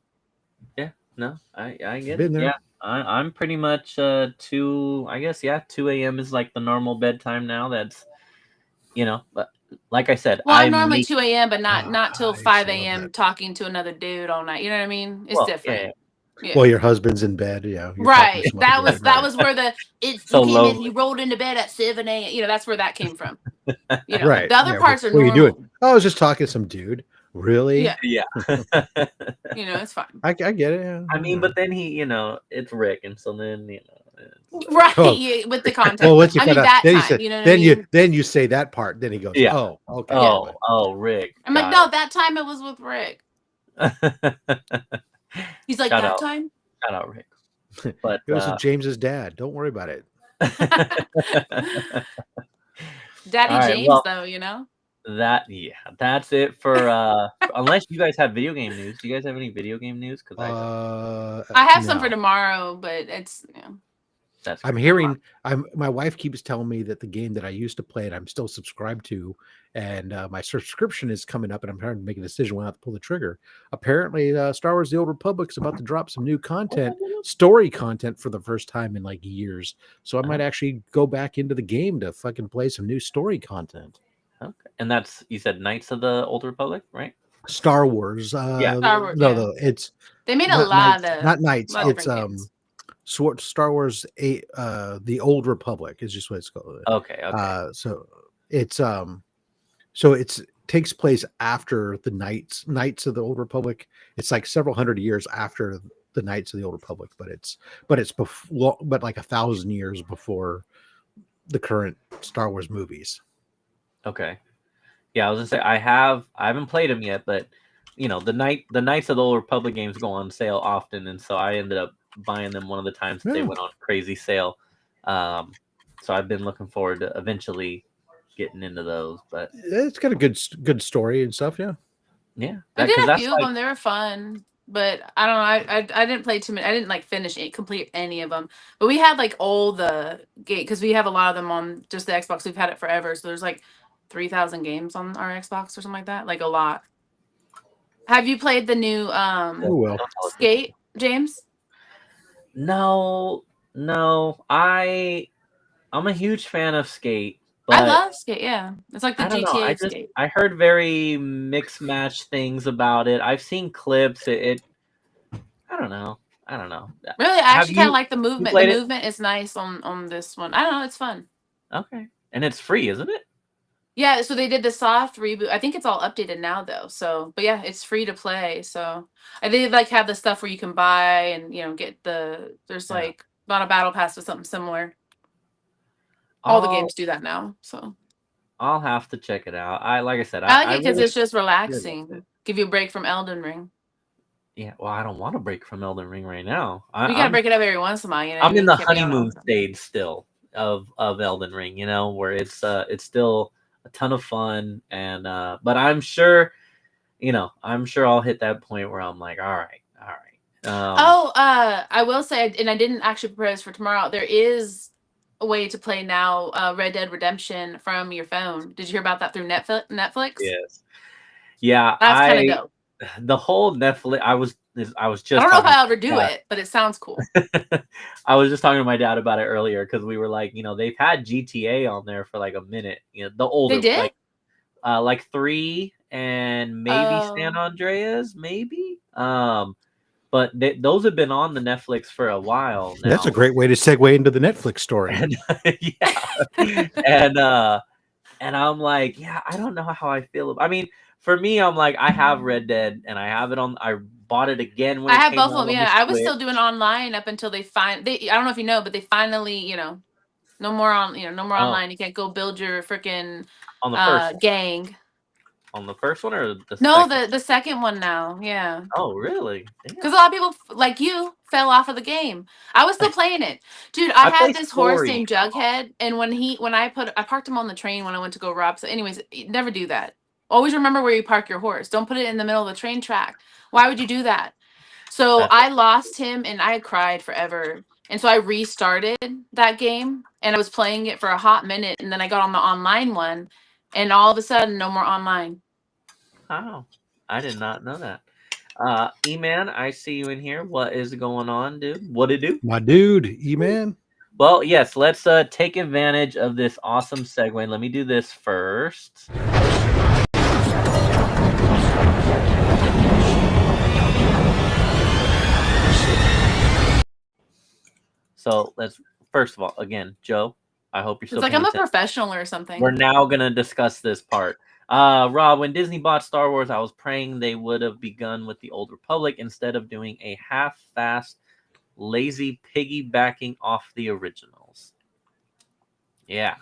Yeah, no, I get Been it. there. Yeah, I'm pretty much 2. I guess 2 a.m. is like the normal bedtime now. That's but like I said, Well, I I'm normally make 2 a.m., but not till I used 5 to love a.m. that. talking to another dude all night. You know what I mean? It's well, different. Yeah. Well, your husband's in bed. Yeah, you're talking Right. to some That other was dude, right. where the So you came low. in, you rolled into bed at 7 a.m. You know, that's where that came from. You know, Right. the other Yeah, parts are what are you normal. doing? Oh, I was just talking to some dude. Really? Yeah. Yeah. You know, it's fine. I get it. Yeah. I mean, but then he, it's Rick, and so then it's, Right. Oh. Yeah, with the context. Well, once you I mean, find out, that then you time, say, you know what I mean? then you say that part. Then he goes, Yeah. oh, okay. oh, oh, Rick. I'm like, no, that time it was with Rick. it. He's like, Shout that out. time? Shout out, Rick. But It was James's dad. Don't worry about it. Daddy All right, James, well, though, you know? that's it for unless you guys have video game news. Do you guys have any video game news? Because I have some no. for tomorrow, but it's that's I'm great. hearing. My wife keeps telling me that the game that I used to play and I'm still subscribed to, and my subscription is coming up, and I'm trying to make a decision when I have to pull the trigger. Apparently, Star Wars: The Old Republic's about to drop some new content, story content for the first time in like years. So I might actually go back into the game to fucking play some new story content. Okay, and that's, you said Knights of the Old Republic, right? Star Wars. Star Wars, No, yeah. no, it's They made a not lot Knights, of not Knights. lot of It's different games. Star Wars the Old Republic is just what it's called. Okay. So it's takes place after the Knights of the Old Republic. It's like several hundred years after the Knights of the Old Republic, but it's before, but like 1,000 years before the current Star Wars movies. Okay. Yeah, I was gonna say I haven't played them yet, but the Knights of the Old Republic games go on sale often, and so I ended up buying them one of the times that they went on crazy sale. So I've been looking forward to eventually getting into those. But It's got a good story and stuff. Yeah. I did a few of them. They were fun, but I don't know. I didn't play too many. I didn't like complete any of them. But we had like all the game because we have a lot of them on just the Xbox. We've had it forever, so there's like 3,000 games on our Xbox or something like that. Like a lot. Have you played the new Skate, James? No. I'm a huge fan of Skate. But I love Skate. Yeah, it's like the GTA Skate. I heard very mixed match things about it. I've seen clips. I don't know. Really, I actually kind of like the movement. The it? movement is nice on this one. I don't know. It's fun. Okay, and it's free, isn't it? Yeah, so they did the soft reboot. I think it's all updated now though. So, but yeah, it's free to play. So I think like have the stuff where you can buy and get there's like not a battle pass with something similar. All the games do that now. So I'll have to check it out. Like I said, I like it because it's just relaxing. Give you a break from Elden Ring. Yeah, well, I don't want to break from Elden Ring right now. We gotta break it up every once in a while. I'm in the honeymoon stage still of Elden Ring. Where it's still a ton of fun, and but I'm sure I'll hit that point where I'm like, all right. I will say, and I didn't actually prepare this for tomorrow. There is a way to play now Red Dead Redemption from your phone. Did you hear about that through Netflix? Yes. Yeah, that's kind of dope. The whole Netflix. I was just. I don't know if I'll ever do it, but it sounds cool. I was just talking to my dad about it earlier because we were like, they've had GTA on there for like a minute. The older, they did? like 3 and maybe San Andreas, maybe. But those have been on the Netflix for a while now. That's a great way to segue into the Netflix story. And I'm like, I don't know how I feel. I mean, for me, I'm like, I have Red Dead, and I have it on. I bought it again when I it have came both out of them. Yeah, I was still doing online up until they I don't know if you know, but they finally, no more online. You can't go build your freaking on the first gang. on the first one or the No, second? the second one now. Yeah. Oh, really? Damn. Because a lot of people like you fell off of the game. I was still playing it, dude. I I play had this horse story. named Jughead, and when I parked him on the train when I went to go rob. So, anyways, never do that. Always remember where you park your horse. Don't put it in the middle of the train track. Why would you do that? So That's I lost him, and I cried forever. And so I restarted that game, and I was playing it for a hot minute, and then I got on the online one, and all of a sudden, no more online. Wow. I did not know that. E-Man, I see you in here. What is going on, dude? What it do? My dude, E-Man. Well, yes, let's take advantage of this awesome segue. Let me do this first. So let's first of all, again, Joe, I hope you're still It's like paying I'm a attention. professional or something. We're now gonna discuss this part. Rob, when Disney bought Star Wars, I was praying they would have begun with the Old Republic instead of doing a half-fast, lazy piggybacking off the originals. Yeah.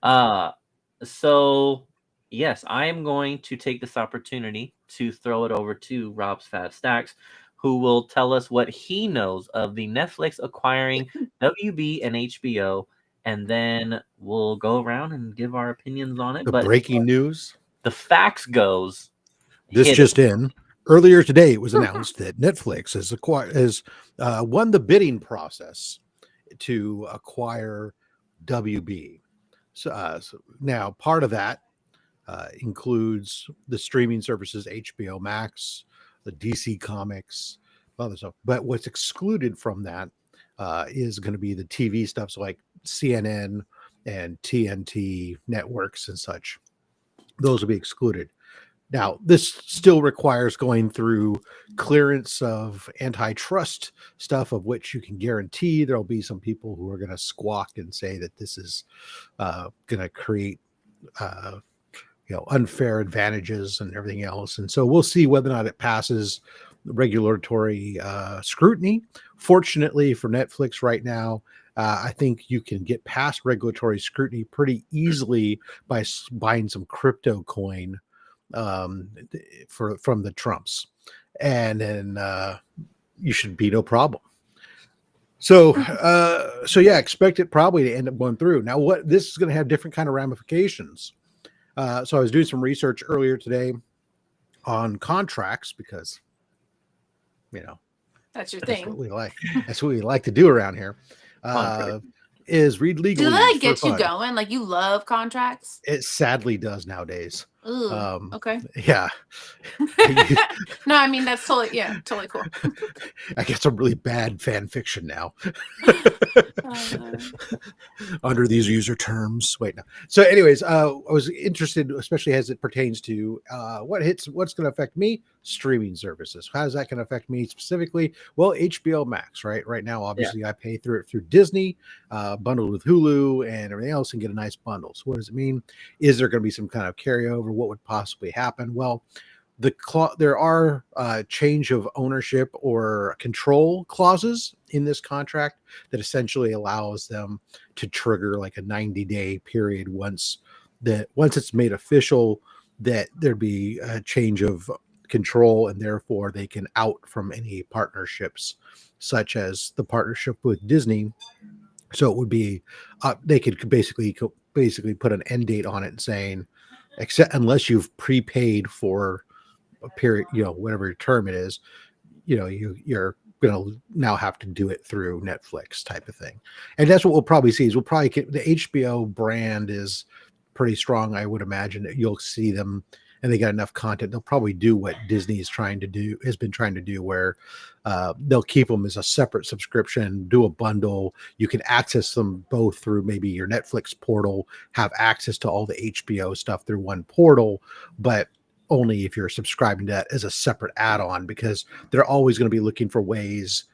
Yeah. So yes, I am going to take this opportunity to throw it over to Rob's Fat Stacks, who will tell us what he knows of the Netflix acquiring WB and HBO, and then we'll go around and give our opinions on it. The But breaking news. the facts goes. This hit just it. in. Earlier today, it was announced that Netflix has won the bidding process to acquire WB. So now part of that includes the streaming services HBO Max, the DC Comics, other stuff. But what's excluded from that is going to be the TV stuff, so like CNN and TNT networks and such. Those will be excluded. Now, this still requires going through clearance of antitrust stuff, of which you can guarantee there'll be some people who are going to squawk and say that this is going to create unfair advantages and everything else. And so we'll see whether or not it passes regulatory scrutiny. Fortunately for Netflix right now, I think you can get past regulatory scrutiny pretty easily by buying some crypto coin from the Trumps, and then you should be no problem. So yeah, expect it probably to end up going through. Now, what this is going to have different kind of ramifications. So I was doing some research earlier today on contracts because, That's your that's thing. what we like. That's what we like to do around here. Is read legally. Do that for get you fun. going? Like you love contracts? It sadly does nowadays. Ooh, okay. Yeah. No, I mean that's totally cool. I get some really bad fan fiction now. Under these user terms. Wait, no. So anyways, I was interested, especially as it pertains to what's going to affect me, streaming services. How is that going to affect me specifically? Well, HBO Max, right now, obviously I pay through Disney, bundled with Hulu and everything else, and get a nice bundle. So what does it mean? Is there going to be some kind of carryover? What would possibly happen? Well, there are change of ownership or control clauses in this contract that essentially allows them to trigger like a 90-day period once it's made official that there'd be a change of control, and therefore they can out from any partnerships, such as the partnership with Disney. So it would be they could basically put an end date on it, saying, except unless you've prepaid for a period, whatever your term it is, you're going to now have to do it through Netflix type of thing. And that's what we'll probably see. Is the HBO brand is pretty strong. I would imagine that you'll see them, and they got enough content. They'll probably do what Disney has been trying to do, where they'll keep them as a separate subscription, do a bundle. You can access them both through maybe your Netflix portal, have access to all the HBO stuff through one portal, but only if you're subscribing to that as a separate add-on, because they're always going to be looking for ways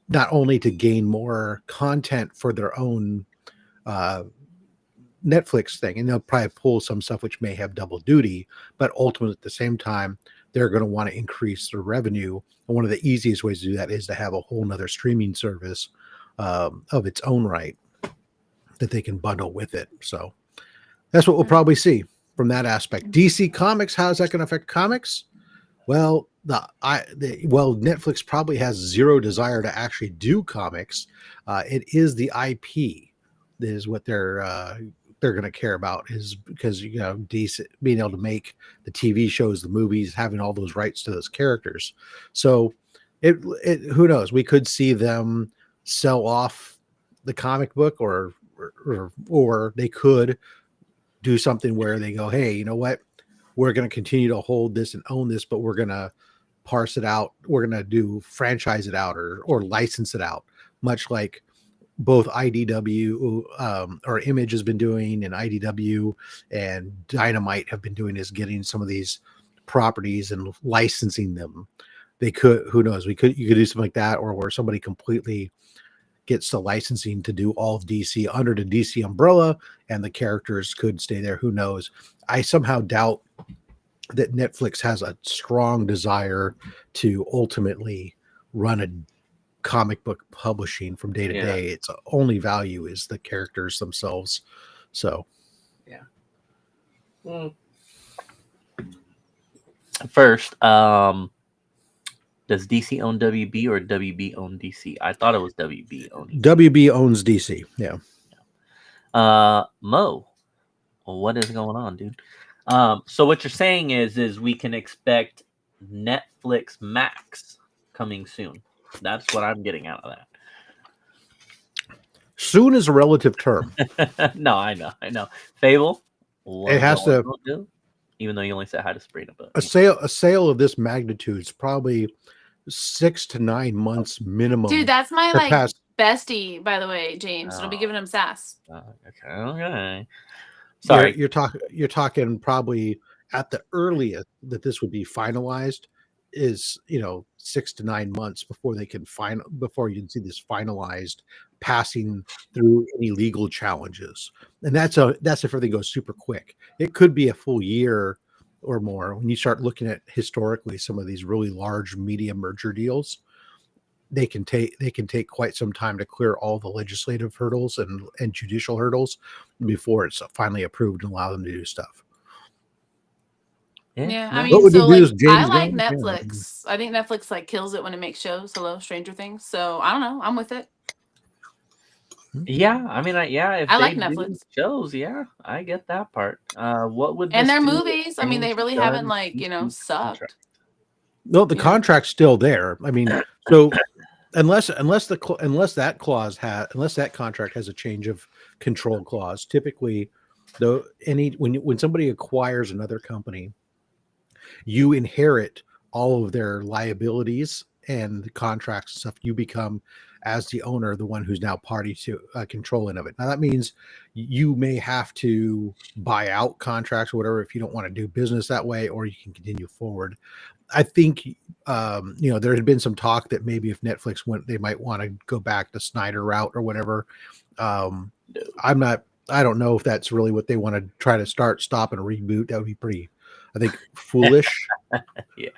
not only to gain more content for their own Netflix thing, and they'll probably pull some stuff which may have double duty, but ultimately at the same time, they're going to want to increase their revenue. And one of the easiest ways to do that is to have a whole nother streaming service of its own right that they can bundle with it. So that's what we'll probably see. from that aspect. DC Comics, how is that going to affect comics? Well, Netflix probably has zero desire to actually do comics. It is the IP that is what they're going to care about, is because DC being able to make the TV shows, the movies, having all those rights to those characters. So it who knows? We could see them sell off the comic book, or they could do something where they go, hey, you know what? We're going to continue to hold this and own this, but we're going to parse it out. We're going to franchise it out or license it out, much like both IDW or Image has been doing, and IDW and Dynamite have been doing, is getting some of these properties and licensing them. They could, who knows? You could do something like that, or where somebody completely gets the licensing to do all of DC under the DC umbrella, and the characters could stay there. Who knows? I somehow doubt that Netflix has a strong desire to ultimately run a comic book publishing from day to day. Its only value is the characters themselves. So, yeah. First, does DC own WB or WB own DC? I thought it was WB owned. WB owns DC. Yeah. Mo, what is going on, dude? So what you're saying is we can expect Netflix Max coming soon. That's what I'm getting out of that. Soon is a relative term. No, I know. Fable. It has to do, even though you only said hi to Sabrina, but a sale of this magnitude is probably 6 to 9 months minimum. Dude, that's my bestie, by the way, James. Don't be giving him sass. Okay. Sorry, you're talking probably at the earliest that this would be finalized is 6 to 9 months before they can before you can see this finalized, passing through any legal challenges. And that's if everything goes super quick. It could be a full year or more when you start looking at historically some of these really large media merger deals. They can take quite some time to clear all the legislative hurdles and judicial hurdles before it's finally approved and allow them to do stuff. Yeah, I mean, so I like Netflix. I think Netflix kills it when it makes shows. Hello, Stranger Things. So I don't know. I'm with it. Yeah, I mean, if I they like Netflix shows, I get that part. What would and their movies? I mean, they really haven't sucked. No, the contract's still there. I mean, so unless that contract has a change of control clause, typically, though, when somebody acquires another company, you inherit all of their liabilities and the contracts and stuff. You become, as the owner, the one who's now party to controlling of it. Now that means you may have to buy out contracts or whatever if you don't want to do business that way, or you can continue forward. I think there had been some talk that maybe if Netflix went, they might want to go back the Snyder route or whatever. I don't know if that's really what they want to try to stop and reboot. That would be pretty, I think, foolish. Yeah.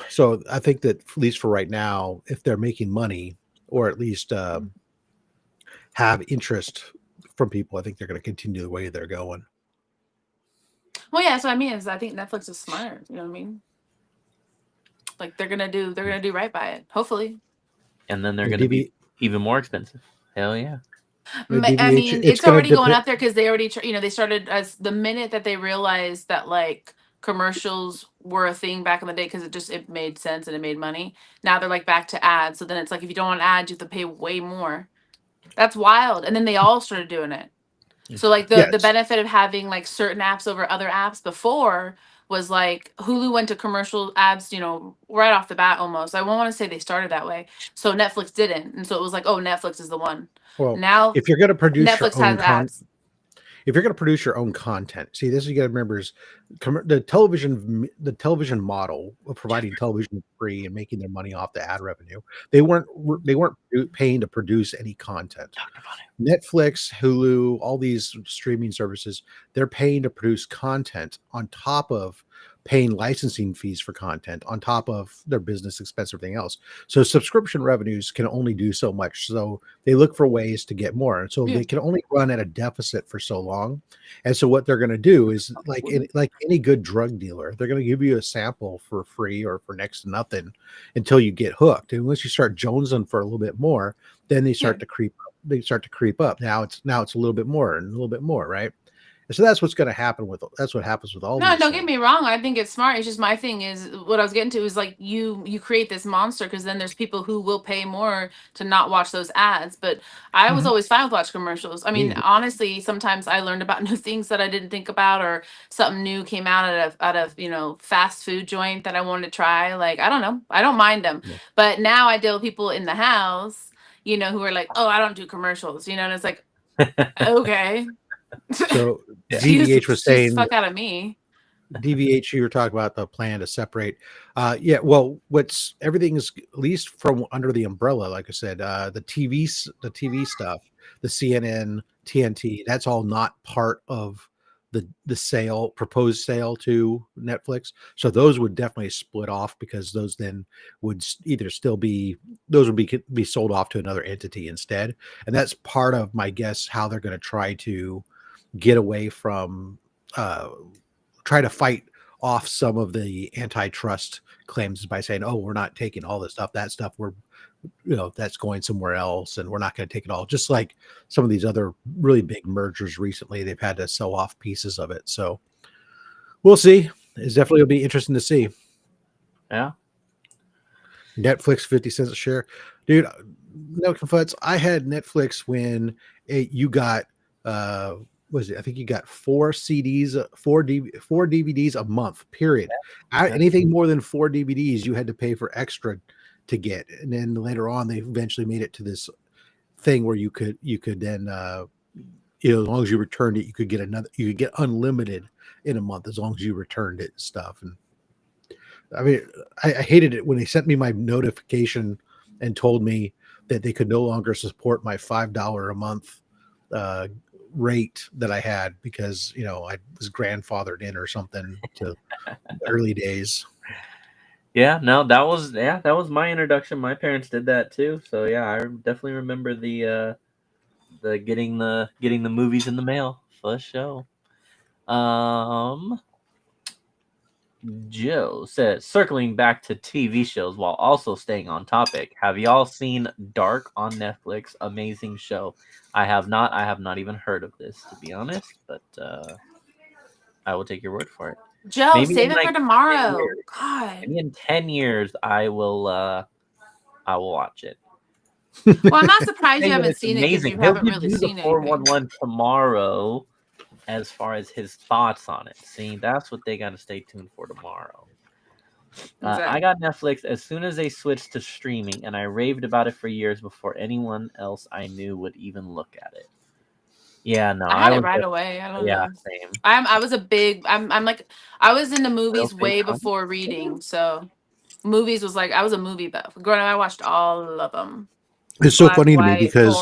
So I think that at least for right now, if they're making money or at least have interest from people, I think they're going to continue the way they're going. Well, yeah, so I mean, I think Netflix is smart. You know what I mean? They're gonna do right by it, hopefully. And then they're gonna be even more expensive. Hell yeah. I mean, it's already going up there because they already, they started as the minute that they realized that commercials were a thing back in the day because it made sense and it made money. Now they're back to ads. So then it's if you don't want ads, you have to pay way more. That's wild. And then they all started doing it. So the benefit of having certain apps over other apps before was Hulu went to commercial ads, right off the bat almost. I won't want to say they started that way. So Netflix didn't. And so it was Netflix is the one. Well, now if you're going to produce Netflix your own has ads. If you're going to produce your own content, see, this you got to remember is the television model of providing television free and making their money off the ad revenue. They weren't paying to produce any content. Netflix, Hulu, all these streaming services, they're paying to produce content on top of paying licensing fees for content on top of their business expense, everything else. So subscription revenues can only do so much. So they look for ways to get more. And so Yeah. they can only run at a deficit for so long. And so what they're going to do is like any good drug dealer, they're going to give you a sample for free or for next to nothing until you get hooked. And once you start jonesing for a little bit more, then they start to creep up. They start to creep up. Now it's a little bit more and a little bit more, right? And so that's what's going to happen that's what happens with all No, these don't things. get me wrong. I think it's smart. It's just my thing is what I was getting to is like you create this monster because then there's people who will pay more to not watch those ads. But I was always fine with watch commercials. I mean, honestly, sometimes I learned about new things that I didn't think about, or something new came out of fast food joint that I wanted to try. Like I don't know, I don't mind them. Yeah. But now I deal with people in the house, who are like, oh, I don't do commercials, and it's like, okay. So Excuse DVH was the saying, fuck out of me. DVH, you were talking about the plan to separate. Well, everything's at least from under the umbrella, like I said, the TV stuff, the CNN, TNT, that's all not part of the proposed sale to Netflix. So those would definitely split off because those then would either still be sold off to another entity instead. And that's part of my guess how they're going to try to get away from try to fight off some of the antitrust claims by saying, oh, we're not taking all this stuff, that stuff that's going somewhere else, and we're not going to take it all. Just like some of these other really big mergers recently, they've had to sell off pieces of it. So we'll see. It's definitely will be interesting to see. Yeah. Netflix 50 cents a share, dude. No complaints. I had Netflix when you got I think you got 4 CDs, 4 DVDs a month, period. Anything more than 4 DVDs, you had to pay for extra to get. And then later on, they eventually made it to this thing where you could then, as long as you returned it, you could get unlimited in a month as long as you returned it and stuff. And I mean, I hated it when they sent me my notification and told me that they could no longer support my $5 a month rate that I had because I was grandfathered in or something to the early days. Yeah, no, that was my introduction. My parents did that too. So yeah, I definitely remember the getting the movies in the mail for show. Joe says, circling back to TV shows while also staying on topic. Have y'all seen Dark on Netflix? Amazing show. I have not. I have not even heard of this, to be honest, but I will take your word for it. Joe, Maybe save in, it for tomorrow. God. Maybe in 10 years, I will watch it. Well, I'm not surprised you haven't seen it because you haven't really seen it. 411 tomorrow. As far as his thoughts on it. See, that's what they got to stay tuned for tomorrow. I got Netflix as soon as they switched to streaming, and I raved about it for years before anyone else I knew would even look at it. Yeah, no, I had it right away. I don't know. Same. I was I was into movies way before reading, so movies was like I was a movie buff. Growing up, I watched all of them. It's so funny to me because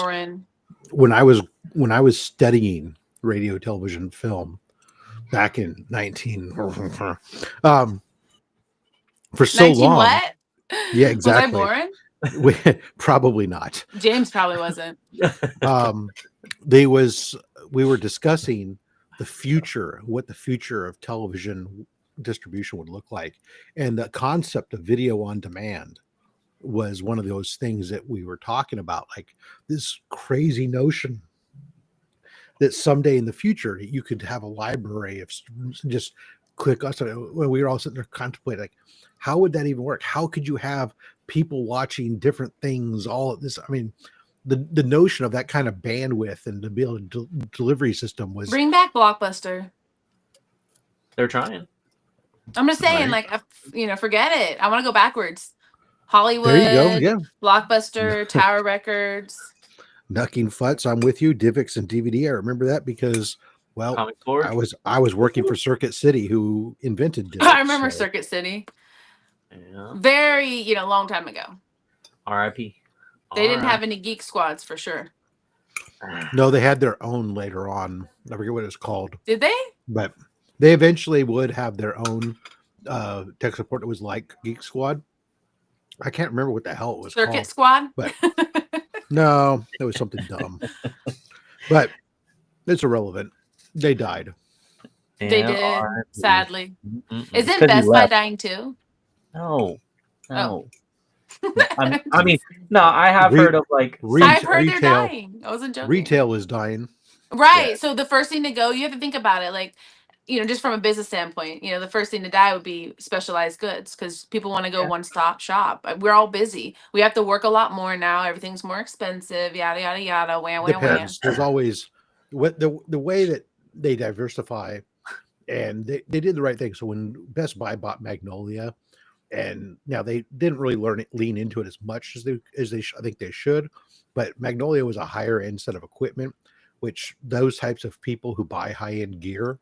when I was studying radio, television, film back in 19 for so long. What? Yeah, exactly. Was I boring? Probably not. James probably wasn't. We were discussing what the future of television distribution would look like, and the concept of video on demand was one of those things that we were talking about, like this crazy notion that someday in the future you could have a library of just click on something. When we were all sitting there contemplating, like, how would that even work? How could you have people watching different things all at this? I mean, the notion of that kind of bandwidth and to be able to delivery system was bring back Blockbuster. They're trying. I'm just saying, like, forget it. I want to go backwards. Hollywood, there you go. Yeah. Blockbuster, Tower Records. Knucking Futz, I'm with you. Divx and DVD. I remember that because, well, I was working for Circuit City, who invented Divx. I remember Circuit City. Yeah. Very, long time ago. R.I.P. They didn't have any geek squads for sure. No, they had their own later on. I forget what it's called. Did they? But They eventually would have their own tech support that was like Geek Squad. I can't remember what the hell it was Circuit called. Squad. But no, it was something dumb. But it's irrelevant. They died. They Yeah, did, RIP. sadly. Mm-mm. Isn't 'Cause he Best Buy left. dying too? No. Oh. I mean, no, I have heard of like I've heard they're retail. dying. I wasn't joking. Retail is dying. Right. Yeah. So the first thing to go, you have to think about it, like, just from a business standpoint, the first thing to die would be specialized goods because people want to go Yeah. one-stop shop. We're all busy. We have to work a lot more now. Everything's more expensive. Yada yada yada. Wham wham wham. Depends. There's always what the way that they diversify, and they did the right thing. So when Best Buy bought Magnolia, and now they didn't really lean into it as much as they I think they should, but Magnolia was a higher end set of equipment, which those types of people who buy high end gear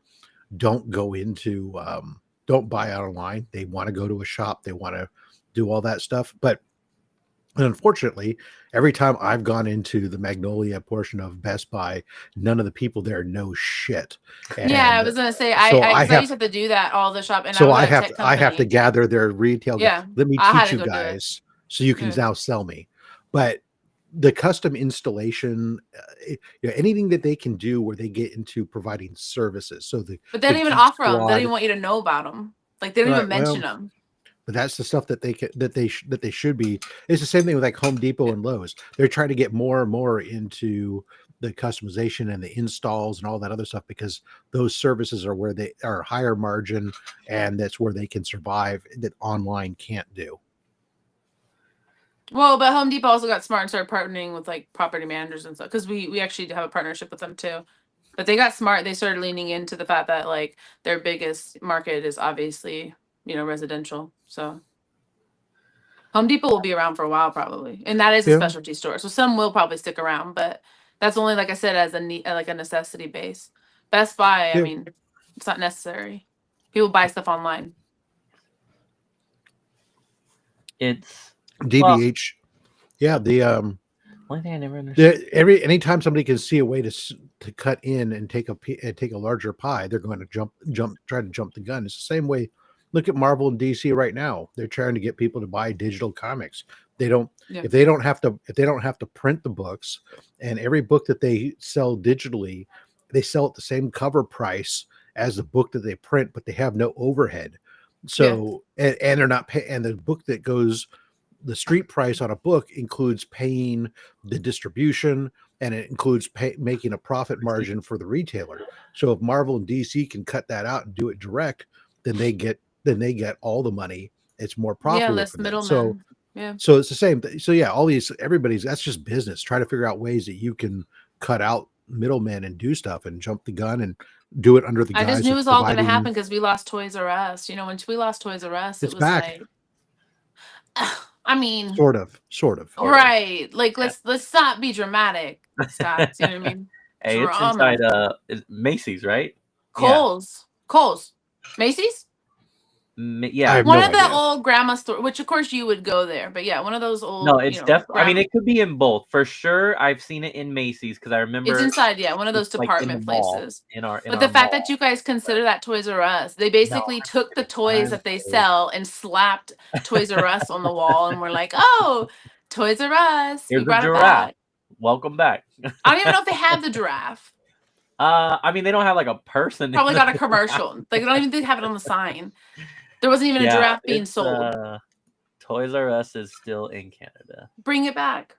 don't go into don't buy out online. They want to go to a shop. They want to do all that stuff. But unfortunately, every time I've gone into the Magnolia portion of Best Buy, none of the people there know shit. And Yeah, I was gonna say so I I used to have to do that all the shop, and so I I was at a have tech I have to company. gather their retail. Yeah, Let me I had teach to you go do it. guys so you can Yeah. now sell me. But the custom installation, anything that they can do where they get into providing services. So But they don't the even Geek offer them. They don't Squad- even want you to know about them. Like they don't even Right, well, mention them. but that's the stuff that they should be. It's the same thing with like Home Depot and Lowe's. They're trying to get more and more into the customization and the installs and all that other stuff because those services are where they are higher margin, and that's where they can survive that online can't do. Well, but Home Depot also got smart and started partnering with like property managers and stuff because we actually have a partnership with them too. But they got smart. They started leaning into the fact that like their biggest market is obviously residential. So Home Depot will be around for a while probably, and that is a Yeah. specialty store. So some will probably stick around, but that's only like I said as a like a necessity base. Best Buy, I Yeah. mean, it's not necessary. People buy stuff online. It's DBH, yeah. The one thing I never understood. anytime somebody can see a way to cut in and take a larger pie, they're going to try to jump the gun. It's the same way. Look at Marvel and DC right now. They're trying to get people to buy digital comics. They don't if they don't have to print the books, and every book that they sell digitally, they sell at the same cover price as the book that they print, but they have no overhead. So and they're not paying. And the book that goes, the street price on a book includes paying the distribution, and it includes making a profit margin for the retailer. So if Marvel and DC can cut that out and do it direct, then they get all the money. It's more profitable. less for them. middlemen. So it's the same thing. So yeah, everybody's that's just business. Try to figure out ways that you can cut out middlemen and do stuff and jump the gun and do it under the guise. I just knew it of was all going to providing- happen because we lost Toys R Us. When we lost Toys R Us, It's it was back. like, I mean, sort of. right? Like let's not be dramatic, Scott. You know what I mean? Hey, it's Drama. inside Macy's, right? Kohl's, Macy's. Yeah. I have One no of the idea. old grandma store, which of course you would go there, but yeah, one of those old. No, it's definitely. I mean, grandma- it could be in both for sure. I've seen it in Macy's because I remember it's inside, yeah, one of those it's, like, in the department mall, places. But The fact that you guys consider that Toys R Us, they basically took the toys that they sell and slapped Toys R Us on the wall, and we're like, oh, Toys R Us, Here's we a brought it giraffe. back. Welcome back. I don't even know if they have the giraffe. I mean, they don't have like a person. Probably got a commercial. Like, they don't even have it on the sign. There wasn't even a giraffe being sold. Toys R Us is still in Canada. Bring it back.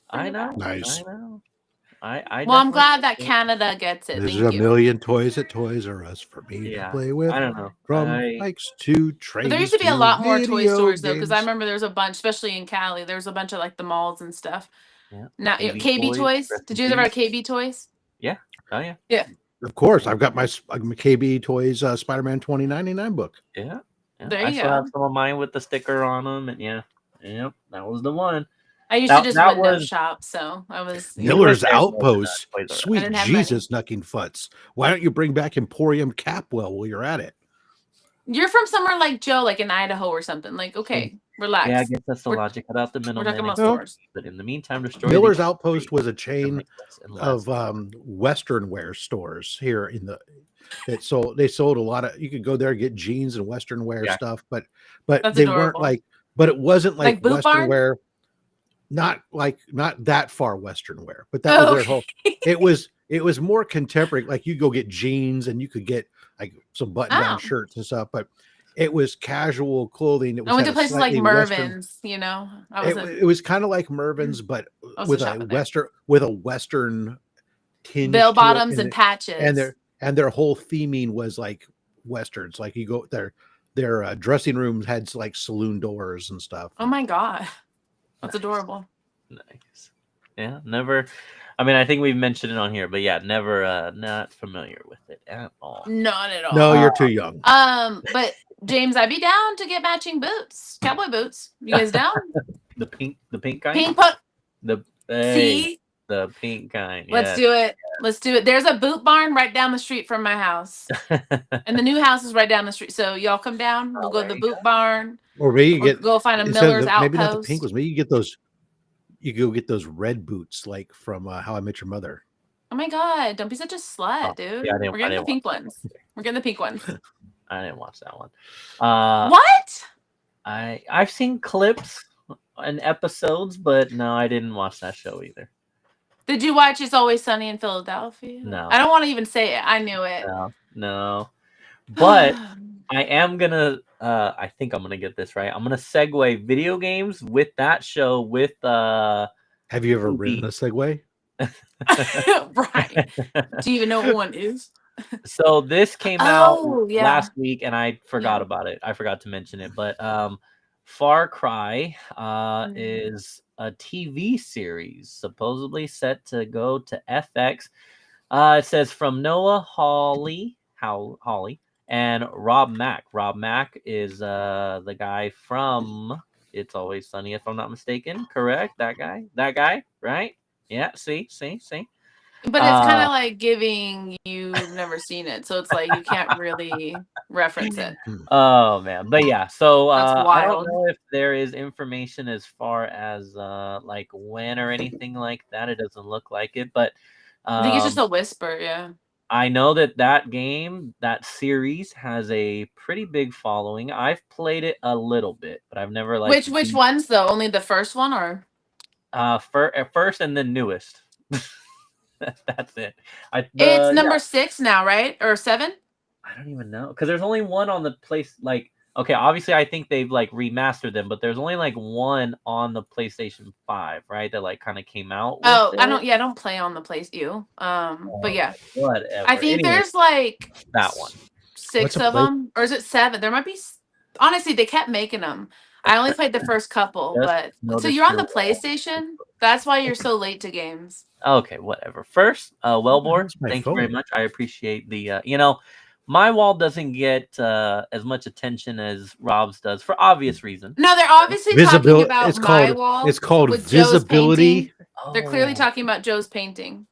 I know. Nice. I know. I Well, I'm definitely glad that think- Canada gets it. There's Thank a you. million toys at Toys R Us for me to play with. I don't know. From bikes to trains. But there used to be a lot more toy video stores though, because I games. remember there was a bunch, especially in Cali. There was a bunch of like the malls and stuff. Yeah. Now, KB KB Toys. rest Did in you ever have peace. KB Toys? Oh yeah. Of course, I've got my KB Toys Spider-Man 2099 book. Yeah. There I you still go. have some of mine with the sticker on them, and yep, that was the one. I used That- to just that window was- shop, so I was. You Miller's went there, Outpost. Toys R Us. Sweet didn't have Jesus, knucking futz. Why don't you bring back Emporium Capwell while you're at it? You're from somewhere like Joe, like in Idaho or something. Like, okay, relax. Yeah, I guess that's the We're- logic. Cut out the We're middleman. talking about and- stores. But in the meantime, destroy Miller's the- Outpost was a chain Make less and less. of Western wear stores here that sold. They sold a lot of. You could go there and get jeans and Western wear Yeah. stuff, but That's they weren't adorable. like. But it wasn't like Like Boot Western Barn? wear. Not that far Western wear, but that was their whole. It was more contemporary. Like you go get jeans and you could get like some button down shirts and stuff, but it was casual clothing. It was I went to had a places like slightly Western. Mervin's, you know. It was kind of like Mervin's, but with a Western tinge bell to it, bottoms and patches. and their whole theming was like Westerns. Like you go their dressing rooms had like saloon doors and stuff. Oh my God. That's adorable. Nice. Yeah, never. I mean, I think we've mentioned it on here, but yeah, never. Not familiar with it at all. Not at all. No, you're too young. But James, I'd be down to get matching boots, cowboy boots. You guys down? the pink kind. Pink put. See the pink kind. Let's do it. Let's do it. There's a boot barn right down the street from my house, and the new house is right down the street. So y'all come down. We'll go to the boot barn, or maybe go find a Miller's Outpost. Maybe not the pink ones. Maybe you get those. You go get those red boots, like from How I Met Your Mother. Oh my God! Don't be such a slut, dude. Yeah, we're getting the pink ones. We're getting the pink ones. I didn't watch that one. What? I've seen clips and episodes, but no, I didn't watch that show either. Did you watch It's Always Sunny in Philadelphia? No. I don't want to even say it. I knew it. No. But I am gonna. I think I'm gonna get this right. I'm gonna segue video games with that show. With Have you ever ridden a Segway? Right. Do you even know what one is? So this came out last week, and I forgot about it. I forgot to mention it, but Far Cry is a TV series supposedly set to go to FX. It says from Noah Hawley and Rob Mack. Rob Mack is the guy from It's Always Sunny, if I'm not mistaken. Correct? That guy, right? Yeah, see. But it's kind of like giving you've never seen it, so it's like you can't really reference it. Oh man, but yeah, so That's I don't wild. know if there is information as far as like when or anything like that. It doesn't look like it, but I think it's just a whisper. Yeah. I know that series has a pretty big following. I've played it a little bit, but I've never like Which ones though? Only the first one, or first and then newest. That's it. It's number 6 now, right? Or 7? I don't even know, because there's only one on the place. Like, okay, obviously I think they've like remastered them, but there's only like one on the PlayStation 5, right? That like kind of came out. I don't play on the PlayStation. But yeah, whatever. I think there's like that one. 6 of them, or is it 7? There might be. Honestly, they kept making them. I only played the first couple, but so you're on the PlayStation. That's why you're so late to games. Okay, whatever. First, Wellboard, thank you very much. I appreciate the. My wall doesn't get as much attention as Rob's does for obvious reasons. No, they're obviously talking about my wall. It's called visibility. They're clearly talking about Joe's painting.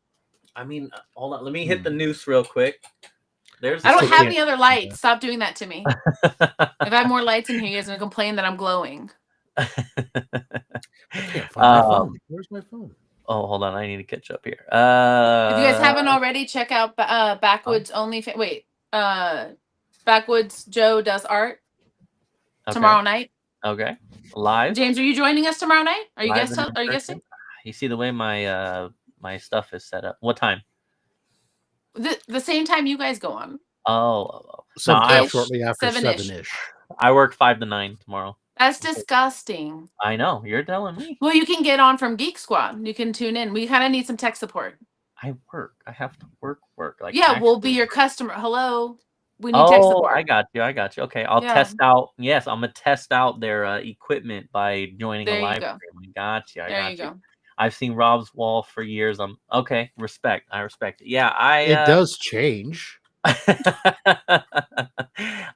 I mean, hold on. Let me hit the noose real quick. I don't have any other lights. Stop doing that to me. If I have more lights in here, you guys are gonna complain that I'm glowing. I can't find my phone. Where's my phone? Oh, hold on. I need to catch up here. If you guys haven't already, check out Backwoods Backwoods Joe Does Art tomorrow night. Okay, live. James, are you joining us tomorrow night? Are you guessing? You see the way my my stuff is set up. What time? The same time you guys go on. Oh, shortly after 7-ish. 7-ish. I work 5 to 9 tomorrow. That's disgusting. I know. You're telling me. Well, you can get on from Geek Squad. You can tune in. We kind of need some tech support. I work. I have to work. Like, yeah, we'll be your customer. Hello. We need tech support. I got you. Okay, I'll test out. Yes, I'm gonna test out their equipment by joining a live stream. I got you. There you go. I've seen Rob's wall for years. I respect it. Yeah, it does change.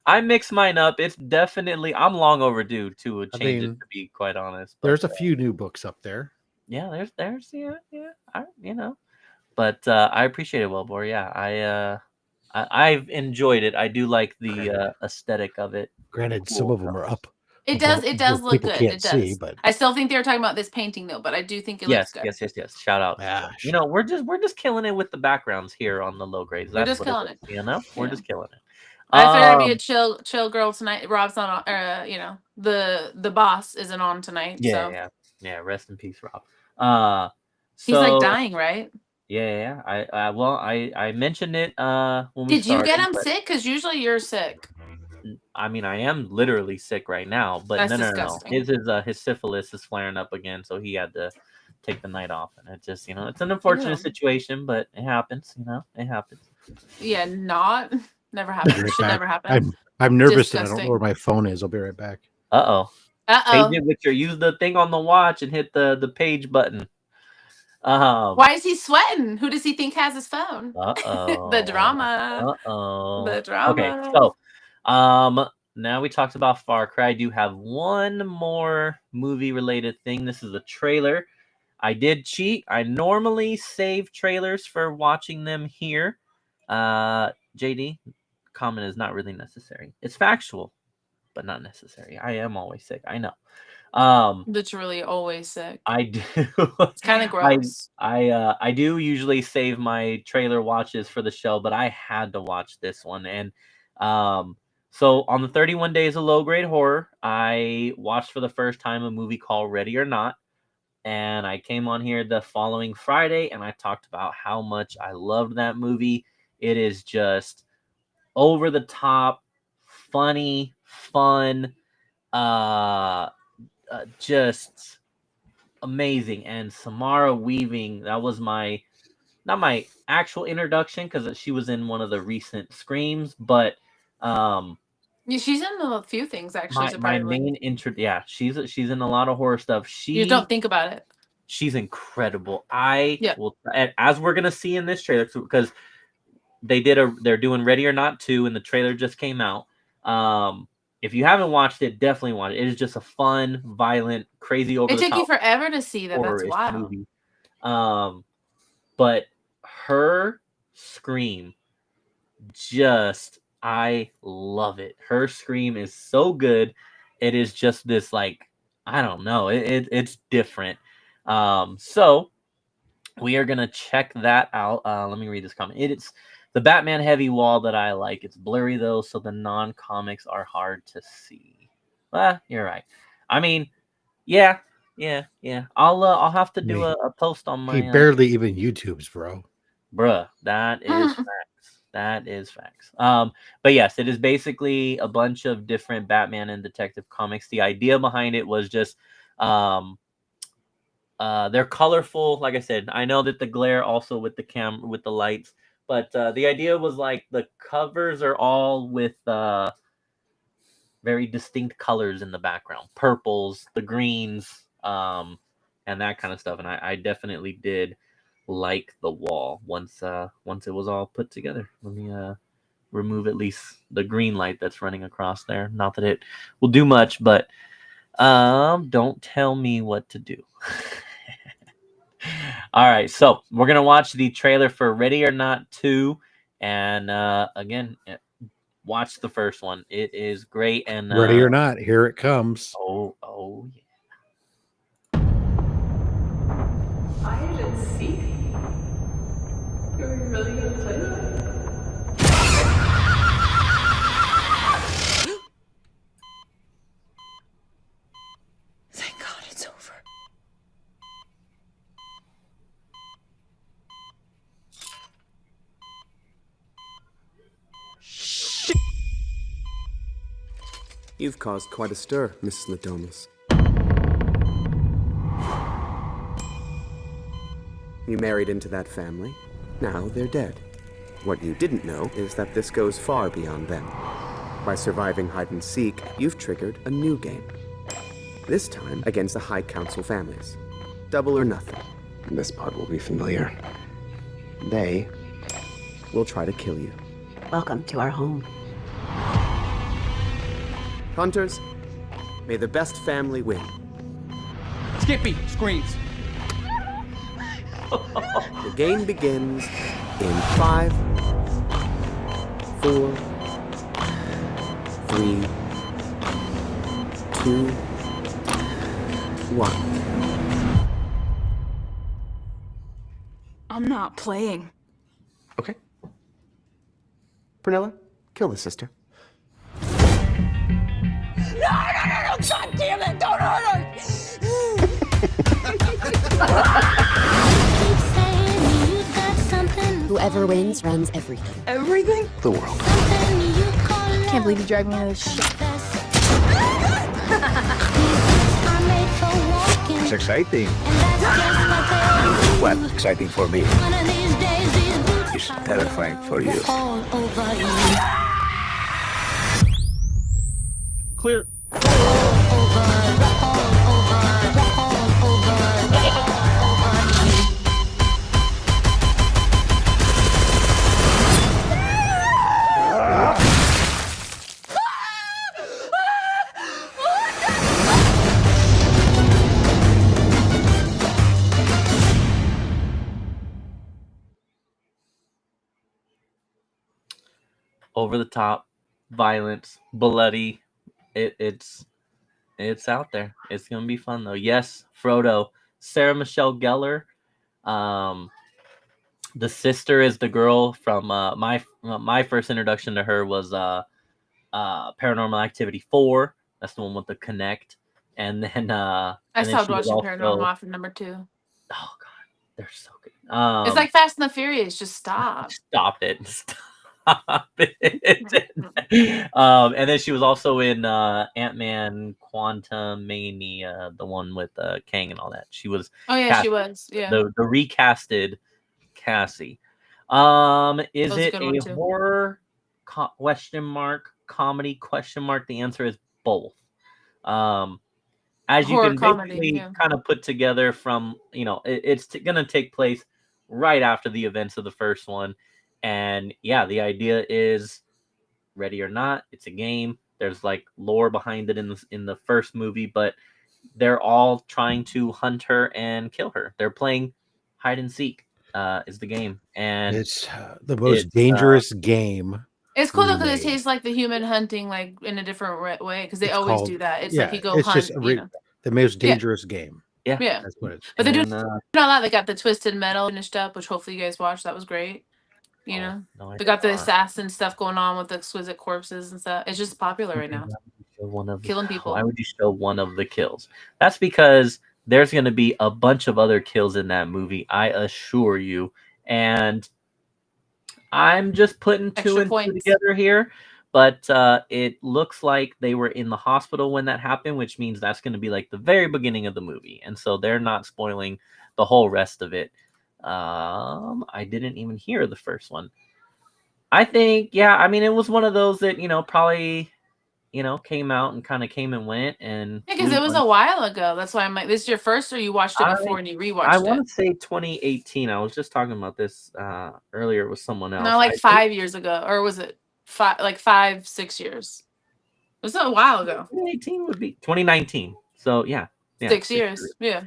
I mix mine up. It's definitely. I'm long overdue to change it. To be quite honest, there's a few new books up there. Yeah, there's But I appreciate it, Wellbore. Yeah, I've enjoyed it. I do like the aesthetic of it. Granted, some of them are up It does. It does What look people good. can't It see, does. but I still think they were talking about this painting though, but I do think it looks good. Yes. Shout out. yeah, You know, we're just killing it with the backgrounds here on the low grades. We're That's just what it killing is. it. You know, we're Yeah. just killing it. I figured I'd be a chill girl tonight. Rob's not on. You know, the boss isn't on tonight, so yeah. Rest in peace, Rob. he's like So dying, right? yeah. I mentioned it when we Did you started. get him but, sick? Because usually you're sick. I mean, I am literally sick right now, but That's no. disgusting. His syphilis is flaring up again, so he had to take the night off, and it just, you know, it's an unfortunate situation, but it happens. You know, it happens. Yeah, never I'll be happened. right Should back. never happen. I'm nervous and I don't know Disgusting. where my phone is. I'll be right back. Page it with use the thing on the watch and hit the page button. Why is he sweating? Who does he think has his phone? Uh-oh. The drama. The drama. Okay, so now we talked about Far Cry. I do have one more movie related thing. This is a trailer. I did cheat. I normally save trailers for watching them here. JD, comment is not really necessary. It's factual, but not necessary. I am always sick. I know. Literally always sick. I do. It's kind of gross. I do usually save my trailer watches for the show, but I had to watch this one. And so on the 31 Days of Low Grade Horror, I watched for the first time a movie called Ready or Not. And I came on here the following Friday and I talked about how much I loved that movie. It is just over the top, funny, fun, just amazing. And Samara Weaving, that was not my actual introduction because she was in one of the recent Screams, but she's in a few things actually. my main intro, she's in a lot of horror stuff. You don't think about it. She's incredible. Will, as we're gonna see in this trailer, because they're doing Ready or Not 2 and the trailer just came out. If you haven't watched it, definitely watch it. It is just a fun, violent, crazy over the top. It took you forever to see that. That's wild. Movie. But her scream, I love it. Her scream is so good. It is just this, like, I don't know. It's different. So we are gonna check that out. Let me read this comment. It's the Batman heavy wall that I like. It's blurry though, so the non-comics are hard to see. You're right. I mean, yeah. I'll have to do a post on my. He barely even YouTubes, bro. Bruh, that is facts. That is facts. But yes, it is basically a bunch of different Batman and detective comics. The idea behind it was just, they're colorful. Like I said, I know that the glare also with the with the lights. But the idea was like the covers are all with very distinct colors in the background, purples, the greens, and that kind of stuff. And I definitely did like the wall once it was all put together. Let me remove at least the green light that's running across there. Not that it will do much, but don't tell me what to do. All right, so we're gonna watch the trailer for Ready or Not 2, and again, watch the first one. It is great. And Ready or Not, here it comes. Oh yeah. Hide and seek? You're really gonna play that? Thank God it's over. You've caused quite a stir, Mrs. Ladomas. You married into that family. Now they're dead. What you didn't know is that this goes far beyond them. By surviving hide and seek, you've triggered a new game. This time against the High Council families. Double or nothing. This part will be familiar. They will try to kill you. Welcome to our home. Hunters, may the best family win. Skippy screams. The game begins in 5, 4, 3, 2, 2, 1. I'm not playing. Okay. Prunella, kill the sister. No! God damn it! Don't hurt her! Whoever wins runs everything. Everything? The world. Can't believe you dragged me out of this shit. It's exciting. Well, exciting for me. It's terrifying for you. Clear. Over the top, violence, bloody. It's out there. It's gonna be fun though. Yes, Frodo, Sarah Michelle Gellar. The sister is the girl from my first introduction to her was Paranormal Activity 4. That's the one with the Connect. And then I and then stopped she was watching Paranormal also- after number 2. Oh god, they're so good. It's like Fast and the Furious. Just stop. Stop it. Stop it. And then she was also in Ant-Man Quantum Mania, the one with Kang and all that. She was Oh yeah, Cassie, she was. Yeah. the recasted Cassie. Is That was a it good a one, too. horror question mark, comedy question mark? The answer is both. As you Horror can comedy, basically yeah. kind of put together from, it's going to take place right after the events of the first one. And yeah, the idea is Ready or Not. It's a game. There's like lore behind it in the first movie, but they're all trying to hunt her and kill her. They're playing hide and seek. Is the game, and It's the most it's, dangerous game. It's cool though because it remade. tastes like the human hunting, like in a different way. Because they It's always called- do that. It's yeah, like you go it's hunt. just the most Yeah. dangerous game. Yeah. That's what it's. But they're doing and, all that. They got the Twisted Metal finished up, which hopefully you guys watched. That was great. You know, no, I they got the did not. assassin stuff going on with the exquisite corpses and stuff. It's just popular right now. Killing people. Why would you show one of the kills? That's because there's going to be a bunch of other kills in that movie, I assure you. And I'm just putting two Extra and two points. together here. But it looks like they were in the hospital when that happened, which means that's going to be like the very beginning of the movie. And so they're not spoiling the whole rest of it. I didn't even hear the first one. I think, yeah, I mean, it was one of those that, probably, came out and kind of came and went. And Yeah, because it was a while ago. That's why I'm like, this is your first, or you watched it before and you rewatched I it? want to say 2018. I was just talking about this earlier with someone else. No, like I 5 years ago, or was it 5-6 years? It was a while ago. 2018 would be 2019. So yeah, 6 years. Yeah.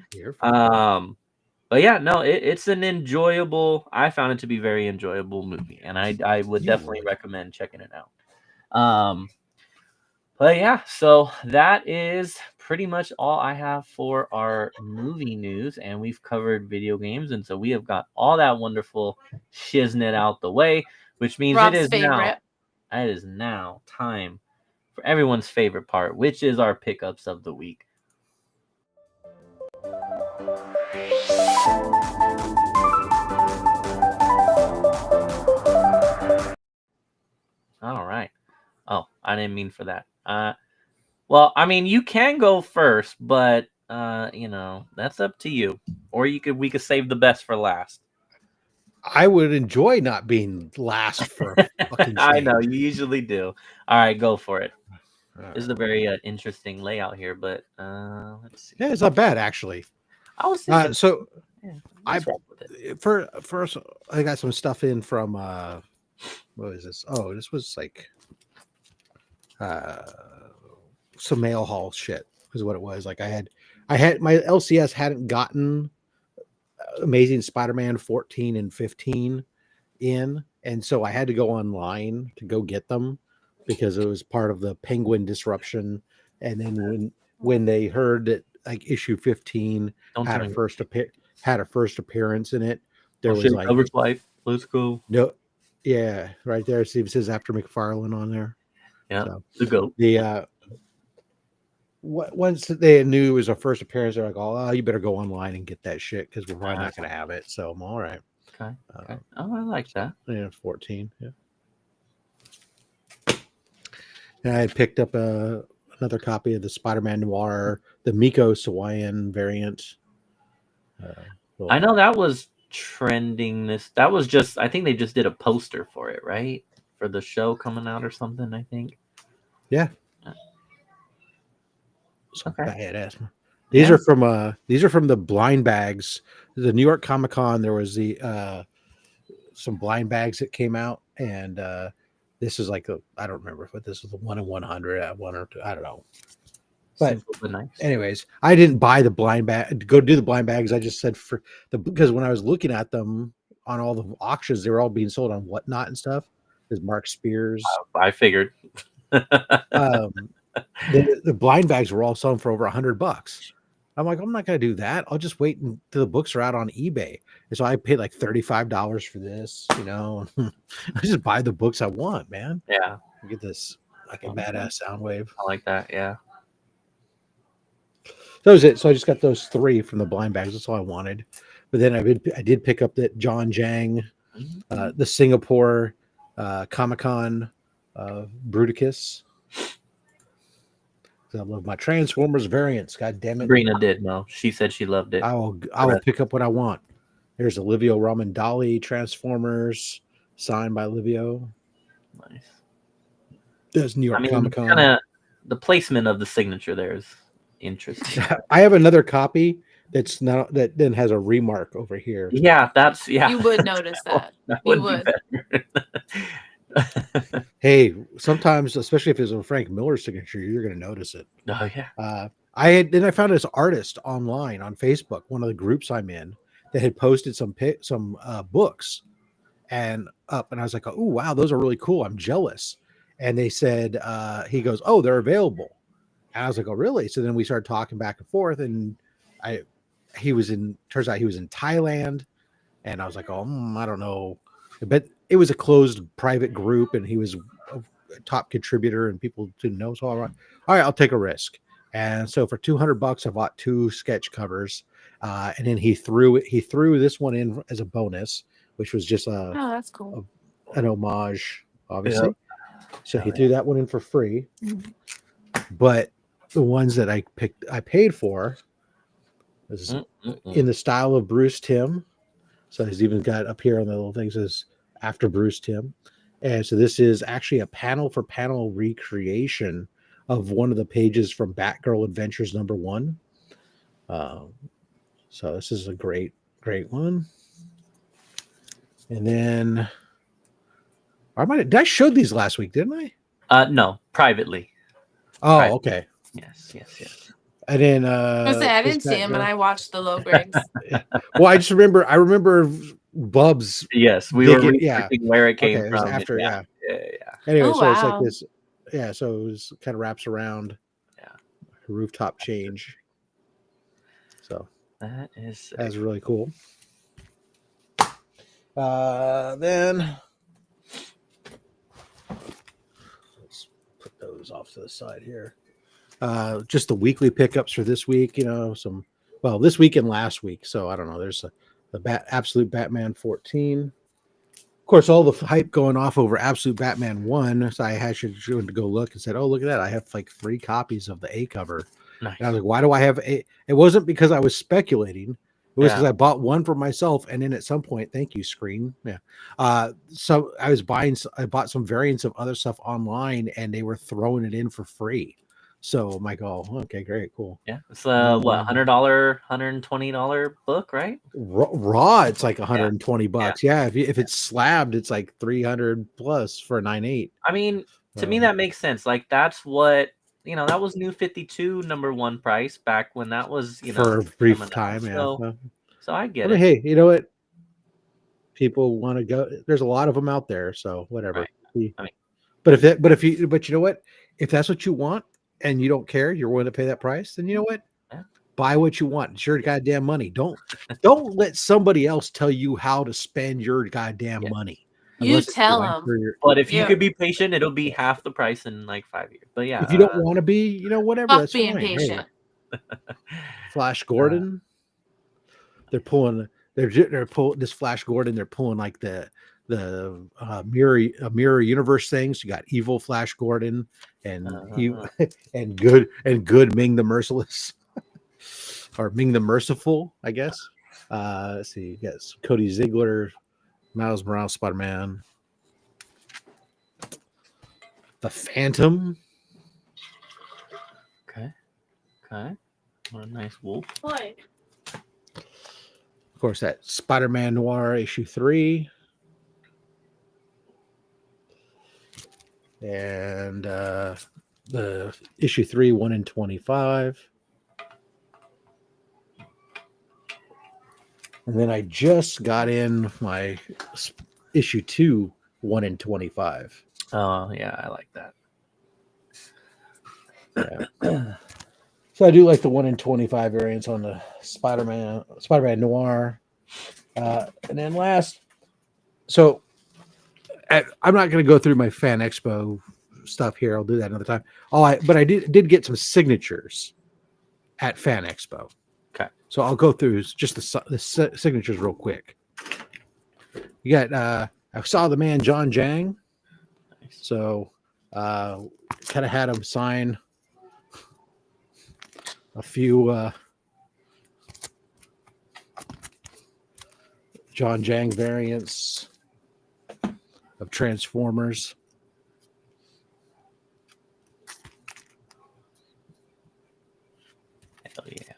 But yeah, no, it's an enjoyable. I found it to be very enjoyable movie, and I would definitely recommend checking it out. But yeah, so that is pretty much all I have for our movie news, and we've covered video games, and so we have got all that wonderful shiznit out the way, which means Rob's it is favorite. now time for everyone's favorite part, which is our pickups of the week. All right. Oh, I didn't mean for that. Well, I mean, you can go first, but that's up to you. Or we could save the best for last. I would enjoy not being last for a fucking I change. know you usually do. All right, go for it. This is a very interesting layout here, but let's see. Yeah, it's not bad actually. I was thinking, So let's roll with it. first I got some stuff in from what is this? Oh, this was like some mail haul shit is what it was. Like I had my LCS hadn't gotten Amazing Spider-Man 14 and 15 in, and so I had to go online to go get them because it was part of the Penguin disruption. And then when they heard that like issue 15 Don't had tell a me. first appearance in it, there Oh, was shit, like cover's wife. Let's go. no, yeah, right there. See, it says after McFarlane on there. Yeah, So the goat. the once they knew it was a first appearance, they're like, "Oh, you better go online and get that shit because we're probably not going to have it." So I'm all right. Okay. Okay. Oh, I like that. Yeah, 14. Yeah. And I had picked up another copy of the Spider-Man Noir, the Miko Sawaiian variant. I know that was trending. That was just. I think they just did a poster for it, right? For the show coming out or something. I think. Yeah. Okay. Badass. These are from the blind bags. The New York Comic Con. There was the some blind bags that came out, and this is like I don't remember if this was the 1 in 100 at 1 or 2. I don't know. But Simple but nice. anyways, I didn't buy the blind bag. Go do the blind bags. I just said because when I was looking at them on all the auctions, they were all being sold on Whatnot and stuff. There's Mark Spears. I figured. The blind bags were all selling for over $100. I'm like, I'm not going to do that. I'll just wait until the books are out on eBay. And so I paid like $35 for this, I just buy the books I want, man. Yeah. Get this like a badass Soundwave. I like that. Yeah. That was it. So I just got those 3 from the blind bags. That's all I wanted. But then I did pick up that John Jang, the Singapore Comic-Con Bruticus. I love my Transformers variants. God damn it. Sabrina did know. She said she loved it. I will pick up what I want. There's Olivia Ramondali Transformers signed by Livio. Nice. There's New York Comic Con. The placement of the signature there is interesting. I have another copy that then has a remark over here. Yeah, You would notice that. You would. Hey, sometimes, especially if it's a Frank Miller signature, you're going to notice it. Oh yeah. I found this artist online on Facebook, one of the groups I'm in, that had posted some books and I was like, oh wow, those are really cool. I'm jealous. And they said, he goes, oh, they're available. And I was like, oh really? So then we started talking back and forth, and turns out he was in Thailand, and I was like, oh, I don't know, but it was a closed private group, and he was a top contributor, and people didn't know. So all right, I'll take a risk. And so for $200, I bought 2 sketch covers, and then he threw this one in as a bonus, which was just that's cool. an homage, obviously. Yeah. So he threw that one in for free. Mm-hmm. But the ones that I paid for was in the style of Bruce Timm. So he's even got up here on the little things as after Bruce Timm. And so this is actually a panel for panel recreation of one of the pages from Batgirl Adventures #1. So this is a great one. And then did I show these last week, didn't I? No, privately. Oh, okay. Yes. And then I didn't see him, and I watched the low grades. Well, I remember Bubs. Yes, we were researching where it came from. After, yeah. Anyway, so it's like this. Yeah, so it was kind of wraps around. Yeah. Rooftop change. So that's really cool. Then let's put those off to the side here. Just the weekly pickups for this week, this week and last week. So I don't know. There's the Absolute Batman 14. Of course, all the hype going off over Absolute Batman 1. So I had to go look and said, oh, look at that. I have like 3 copies of the A cover. Nice. And I was like, why do I have A? It wasn't because I was speculating. It was because I bought one for myself. And then at some point, thank you, Screen. Yeah. So I bought some variants of other stuff online, and they were throwing it in for free. So I'm like, oh, okay, great, cool. Yeah, it's $100, $120 book, right? Raw, it's like $120. Yeah, if it's slabbed, it's like $300 plus for a 9.8. I mean, to me that makes sense. Like that's what that was New 52 #1 price back when that was for a brief time. So I get it. Hey, you know what? People want to go. There's a lot of them out there, so whatever. Right. But you know what? If that's what you want, and you don't care, you're willing to pay that price, then you know what? Yeah. Buy what you want. It's your goddamn money. Don't let somebody else tell you how to spend your goddamn money. You Unless it's tell right them. for your, But if you Yeah. could be patient, it'll be half the price in like 5 years. But yeah, if you don't want to be, whatever, Fuck that's being fine. Hey, patient. Flash Gordon, they're pulling this Flash Gordon, they're pulling like the mirror universe things. You got evil Flash Gordon and and good Ming the Merciless or Ming the Merciful, I guess. Let's see, yes, Cody Ziegler, Miles Morales, Spider-Man, the Phantom. Okay. What a nice wolf. Boy. Of course, that Spider-Man Noir issue 3. And the issue 3, 1 in 25. And then I just got in my issue 2, 1 in 25. Oh, yeah, I like that. Yeah. So I do like the 1 in 25 variants on the Spider-Man Noir. And then last, so I'm not going to go through my Fan Expo stuff here. I'll do that another time. But I did get some signatures at Fan Expo. Okay. So I'll go through just the signatures real quick. You got, I saw the man John Jang. Nice. So kind of had him sign a few John Jang variants of Transformers. Hell yeah.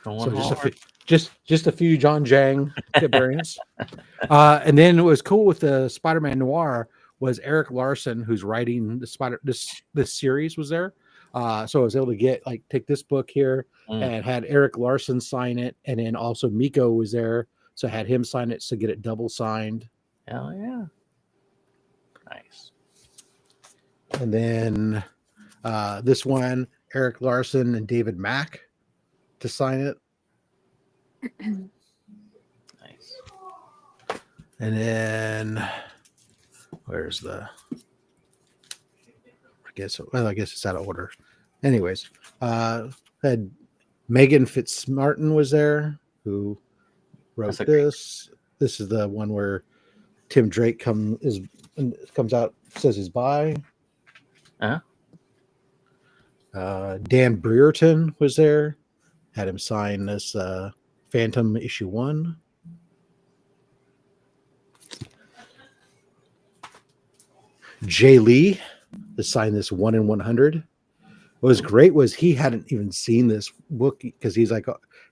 So just a few John Jang variants. And then what was cool with the Spider-Man Noir was Eric Larson, who's writing this series, was there. So I was able to take this book here and had Eric Larson sign it, and then also Miko was there, so I had him sign it to get it double signed. Hell yeah. Nice. And then this one, Eric Larson and David Mack to sign it. Nice. And then where's the? I guess it's out of order. Anyways, had Megan Fitzmartin was there, who wrote this. This is the one where Tim Drake comes out, says his bye. Uh-huh. Dan Brereton was there, had him sign this Phantom issue 1. Jay Lee to sign this 1 in 100. What was great was he hadn't even seen this book because he's like,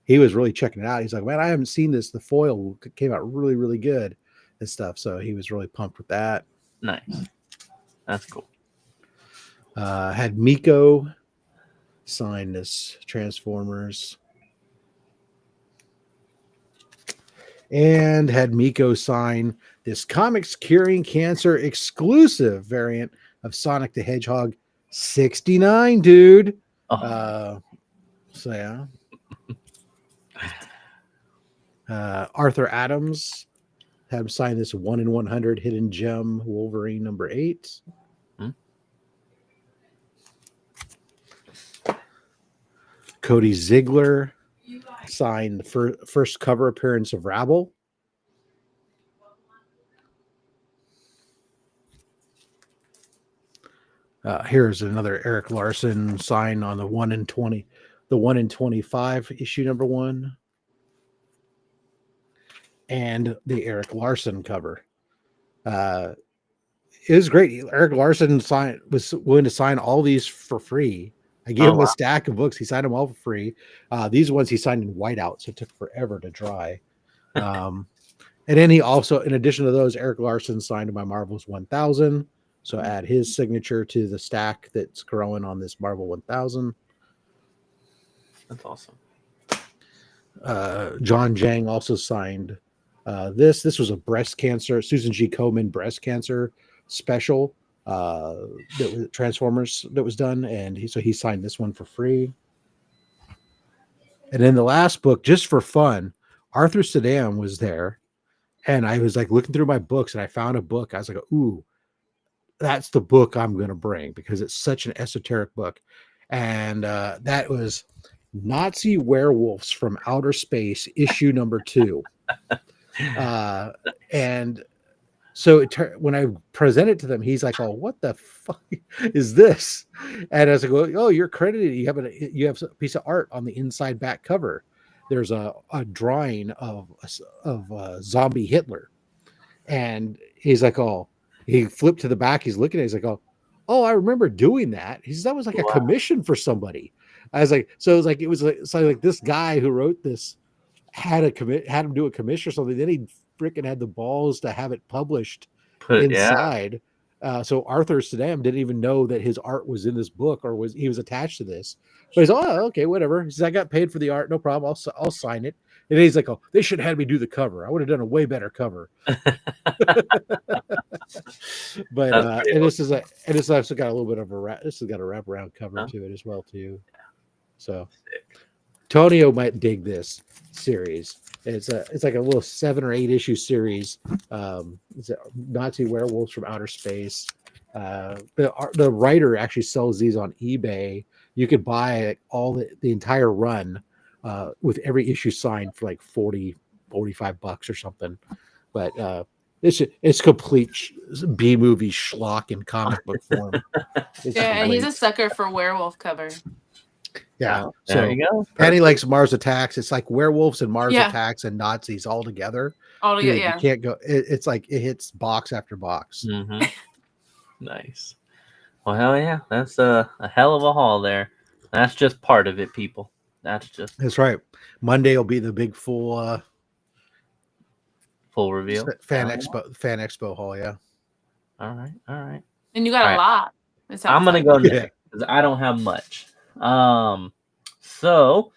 he was really checking it out. He's like, man, I haven't seen this. The foil came out really, really good and stuff. So he was really pumped with that. Nice. That's cool. Had Miko sign this Transformers. And had Miko sign this Comics Curing Cancer exclusive variant of Sonic the Hedgehog 69, dude. Oh. So yeah. Arthur Adams had him sign this 1 in 100 Hidden Gem Wolverine number 8. Cody Ziegler signed the first cover appearance of Rabble. Here's another Eric Larson sign on the 1 in 20, the 1 in 25 issue number 1, and the Eric Larson cover. It was great. Eric Larson was willing to sign all these for free. I gave him a stack of books. He signed them all for free. These ones he signed in whiteout, so it took forever to dry. And then he also, in addition to those, Eric Larson signed my Marvel's 1000. So add his signature to the stack that's growing on this Marvel 1000. That's awesome. John Jang also signed This was a breast cancer, Susan G. Komen breast cancer special that was Transformers that was done, and he signed this one for free. And then the last book, just for fun, Arthur Saddam was there, and I was like looking through my books, and I found a book. I was like, "Ooh, that's the book I'm going to bring," because it's such an esoteric book, and that was Nazi Werewolves from Outer Space, issue number 2. And so when I presented to them, he's like, "Oh, what the fuck is this?" And I was like, "Oh, you're credited. You have a piece of art on the inside back cover. There's a drawing of zombie Hitler." And he's like, "Oh," he flipped to the back. He's looking at it. He's like, "Oh, I remember doing that." He says, "That was like a commission for somebody." I was like, so it was like this guy who wrote this had him do a commission or something. Then he freaking had the balls to have it published inside. So Arthur Saddam didn't even know that his art was in this book or he was attached to this. But he's okay, whatever. He says, "I got paid for the art, no problem. I'll sign it." And he's like, "Oh, they should have had me do the cover. I would have done a way better cover." But and this also got a little bit of this has got a wraparound cover to it as well too. So Tonio might dig this series. It's like a little 7 or 8 issue series. It's Nazi Werewolves from Outer Space. The writer actually sells these on eBay. You could buy all the entire run with every issue signed for like $45 or something. But it's complete B movie schlock in comic book form. And he's a sucker for werewolf cover. Yeah, so there you go. And he likes Mars Attacks. It's like werewolves and Mars Attacks and Nazis all together. Dude, you can't go. It's like it hits box after box. Mm-hmm. Nice. Well, hell yeah, that's a hell of a haul there. That's just part of it, people. That's right. Monday will be the big full reveal. Fan expo haul. Yeah. All right. And you got a lot. I'm gonna go next because I don't have much. So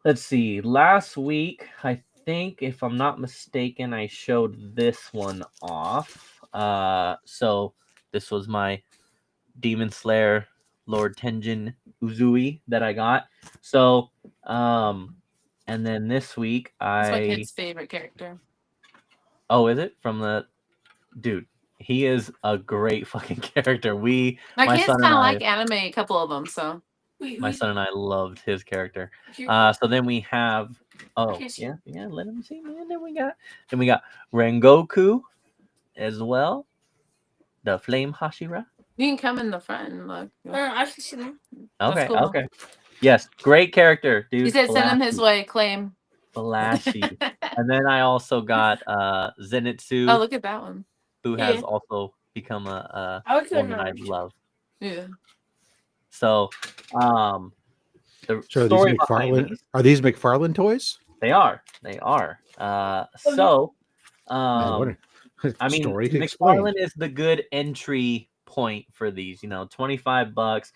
let's see. Last week, I think, if I'm not mistaken, I showed this one off. So this was my Demon Slayer Lord Tenjin Uzui that I got. So, and then this week It's my kid's favorite character. Oh, is it? From the dude? He is a great fucking character. My kids kind of like anime, a couple of them, so. My son and I loved his character. So then we have let him see, man. Then we got Rengoku as well. The Flame Hashira. You can come in the front and look. I can see them. Okay, cool. Okay. Yes, great character, dude. He said send him his way, claim. Flashy. And then I also got Zenitsu. Oh, look at that one. Who has also become a woman I love. Yeah. So, the story are these McFarlane toys? They are. So, I mean, McFarlane is the good entry point for these. $25.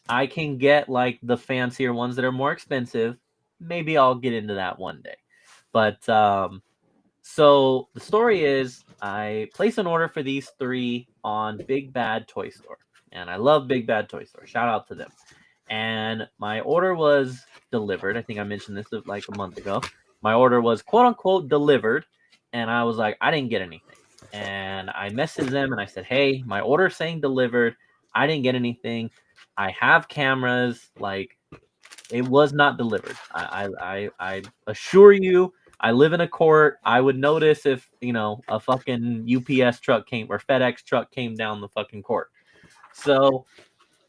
I can get like the fancier ones that are more expensive. Maybe I'll get into that one day. But so the story is, I place an order for these 3 on Big Bad Toy Store. And I love Big Bad Toy Store. Shout out to them. And my order was delivered. I think I mentioned this like a month ago. My order was quote unquote delivered. And I was like, I didn't get anything. And I messaged them and I said, hey, my order saying delivered. I didn't get anything. I have cameras. Like, it was not delivered. I assure you, I live in a court. I would notice if, a fucking UPS truck came or FedEx truck came down the fucking court. So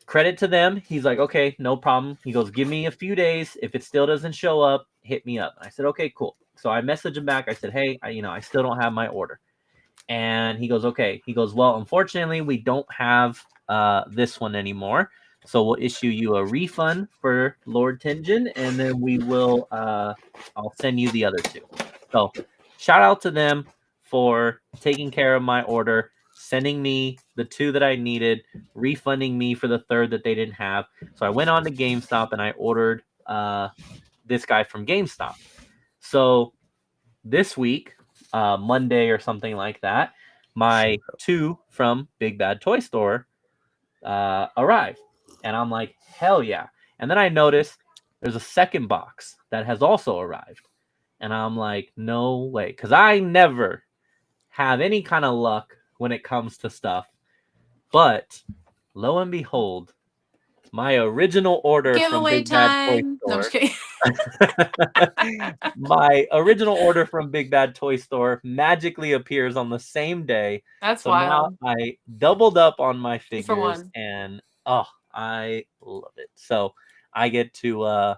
credit to them. He's like, okay, no problem. He goes, give me a few days. If it still doesn't show up, hit me up. I said, okay, cool. So I messaged him back. I said, hey, I still don't have my order. And he goes, okay. He goes, well, unfortunately, we don't have this one anymore. So we'll issue you a refund for Lord Tenjin, and then we will, I'll send you the other 2. So shout out to them for taking care of my order, sending me the 2 that I needed, refunding me for the 3rd that they didn't have. So I went on to GameStop and I ordered this guy from GameStop. So this week Monday or something like that, my 2 from Big Bad Toy Store arrived. And I'm like, hell yeah. And then I notice there's a second box that has also arrived. And I'm like, no way. Because I never have any kind of luck when it comes to stuff. But lo and behold, my original order from Giveaway Big Bad Toy time. No, I'm Store. just kidding. My original order from Big Bad Toy Store magically appears on the same day. That's So wild. now I doubled up on my 2 for figures 1. and I love it. So I get to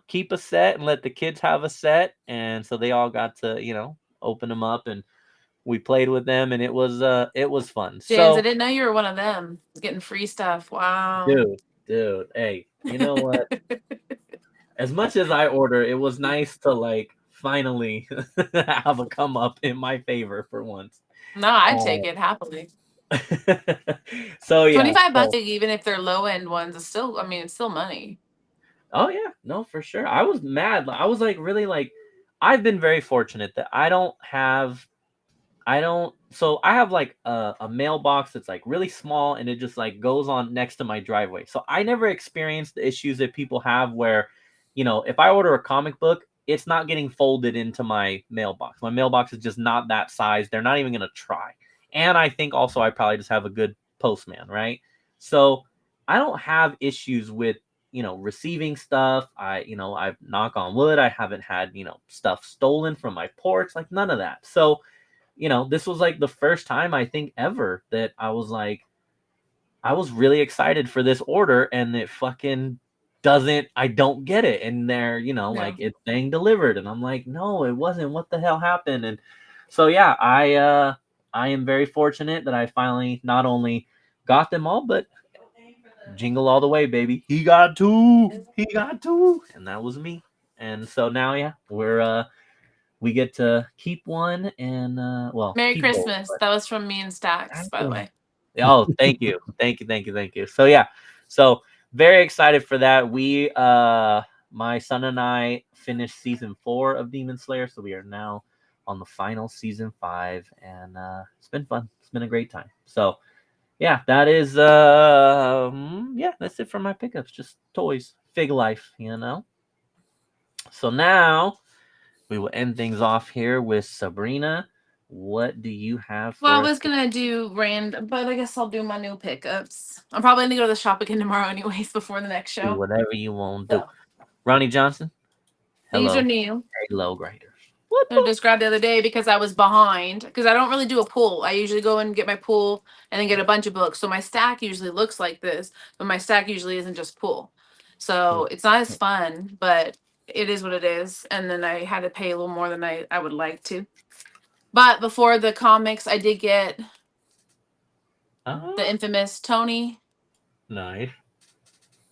keep a set and let the kids have a set, and so they all got to, open them up and we played with them, and it was fun. James, So I didn't know you were one of them getting free stuff. Wow. dude, hey, you know what? As much as I order, it was nice to like finally have a come up in my favor for once. No, I'd take it happily. So yeah, 25 bucks, even if they're low end ones, is still, I mean, it's still money. Oh yeah, no, for sure. I was mad. I was like, really, like, I've been very fortunate that I have like a mailbox that's like really small and it just like goes on next to my driveway. So I never experienced the issues that people have where, if I order a comic book, it's not getting folded into my mailbox. My mailbox is just not that size. They're not even going to try. And I think also I probably just have a good postman, right? So I don't have issues with, receiving stuff. I've knock on wood, I haven't had, stuff stolen from my porch, like none of that. So, this was like the first time I think ever that I was like, I was really excited for this order and it fucking I don't get it. And they're, like it's saying delivered. And I'm like, no, it wasn't. What the hell happened? And so, yeah, I am very fortunate that I finally not only got them all, but jingle all the way, baby. He got 2. And that was me. And so now, yeah, we get to keep one and Merry keep Christmas. both, That was from me and Stacks, by the way. Oh, thank you. Thank you. So yeah. So very excited for that. We my son and I finished season 4 of Demon Slayer, so we are now on the final season 5, and it's been fun. It's been a great time. So yeah, that is that's it for my pickups. Just toys, fig life, So now we will end things off here with Sabrina. What do you have for Well, I us? was gonna do random, but I guess I'll do my new pickups. I'm probably gonna go to the shop again tomorrow, anyways, before the next Do show. whatever you want to do. So, Ronnie Johnson. these Hello. are new. Hello, graders. I just grabbed the other day because I was behind. Because I don't really do a pull. I usually go and get my pull and then get a bunch of books. So my stack usually looks like this, but my stack usually isn't just pull. So it's not as fun, but it is what it is. And then I had to pay a little more than I would like to. But before the comics, I did get the infamous Tony. Nice.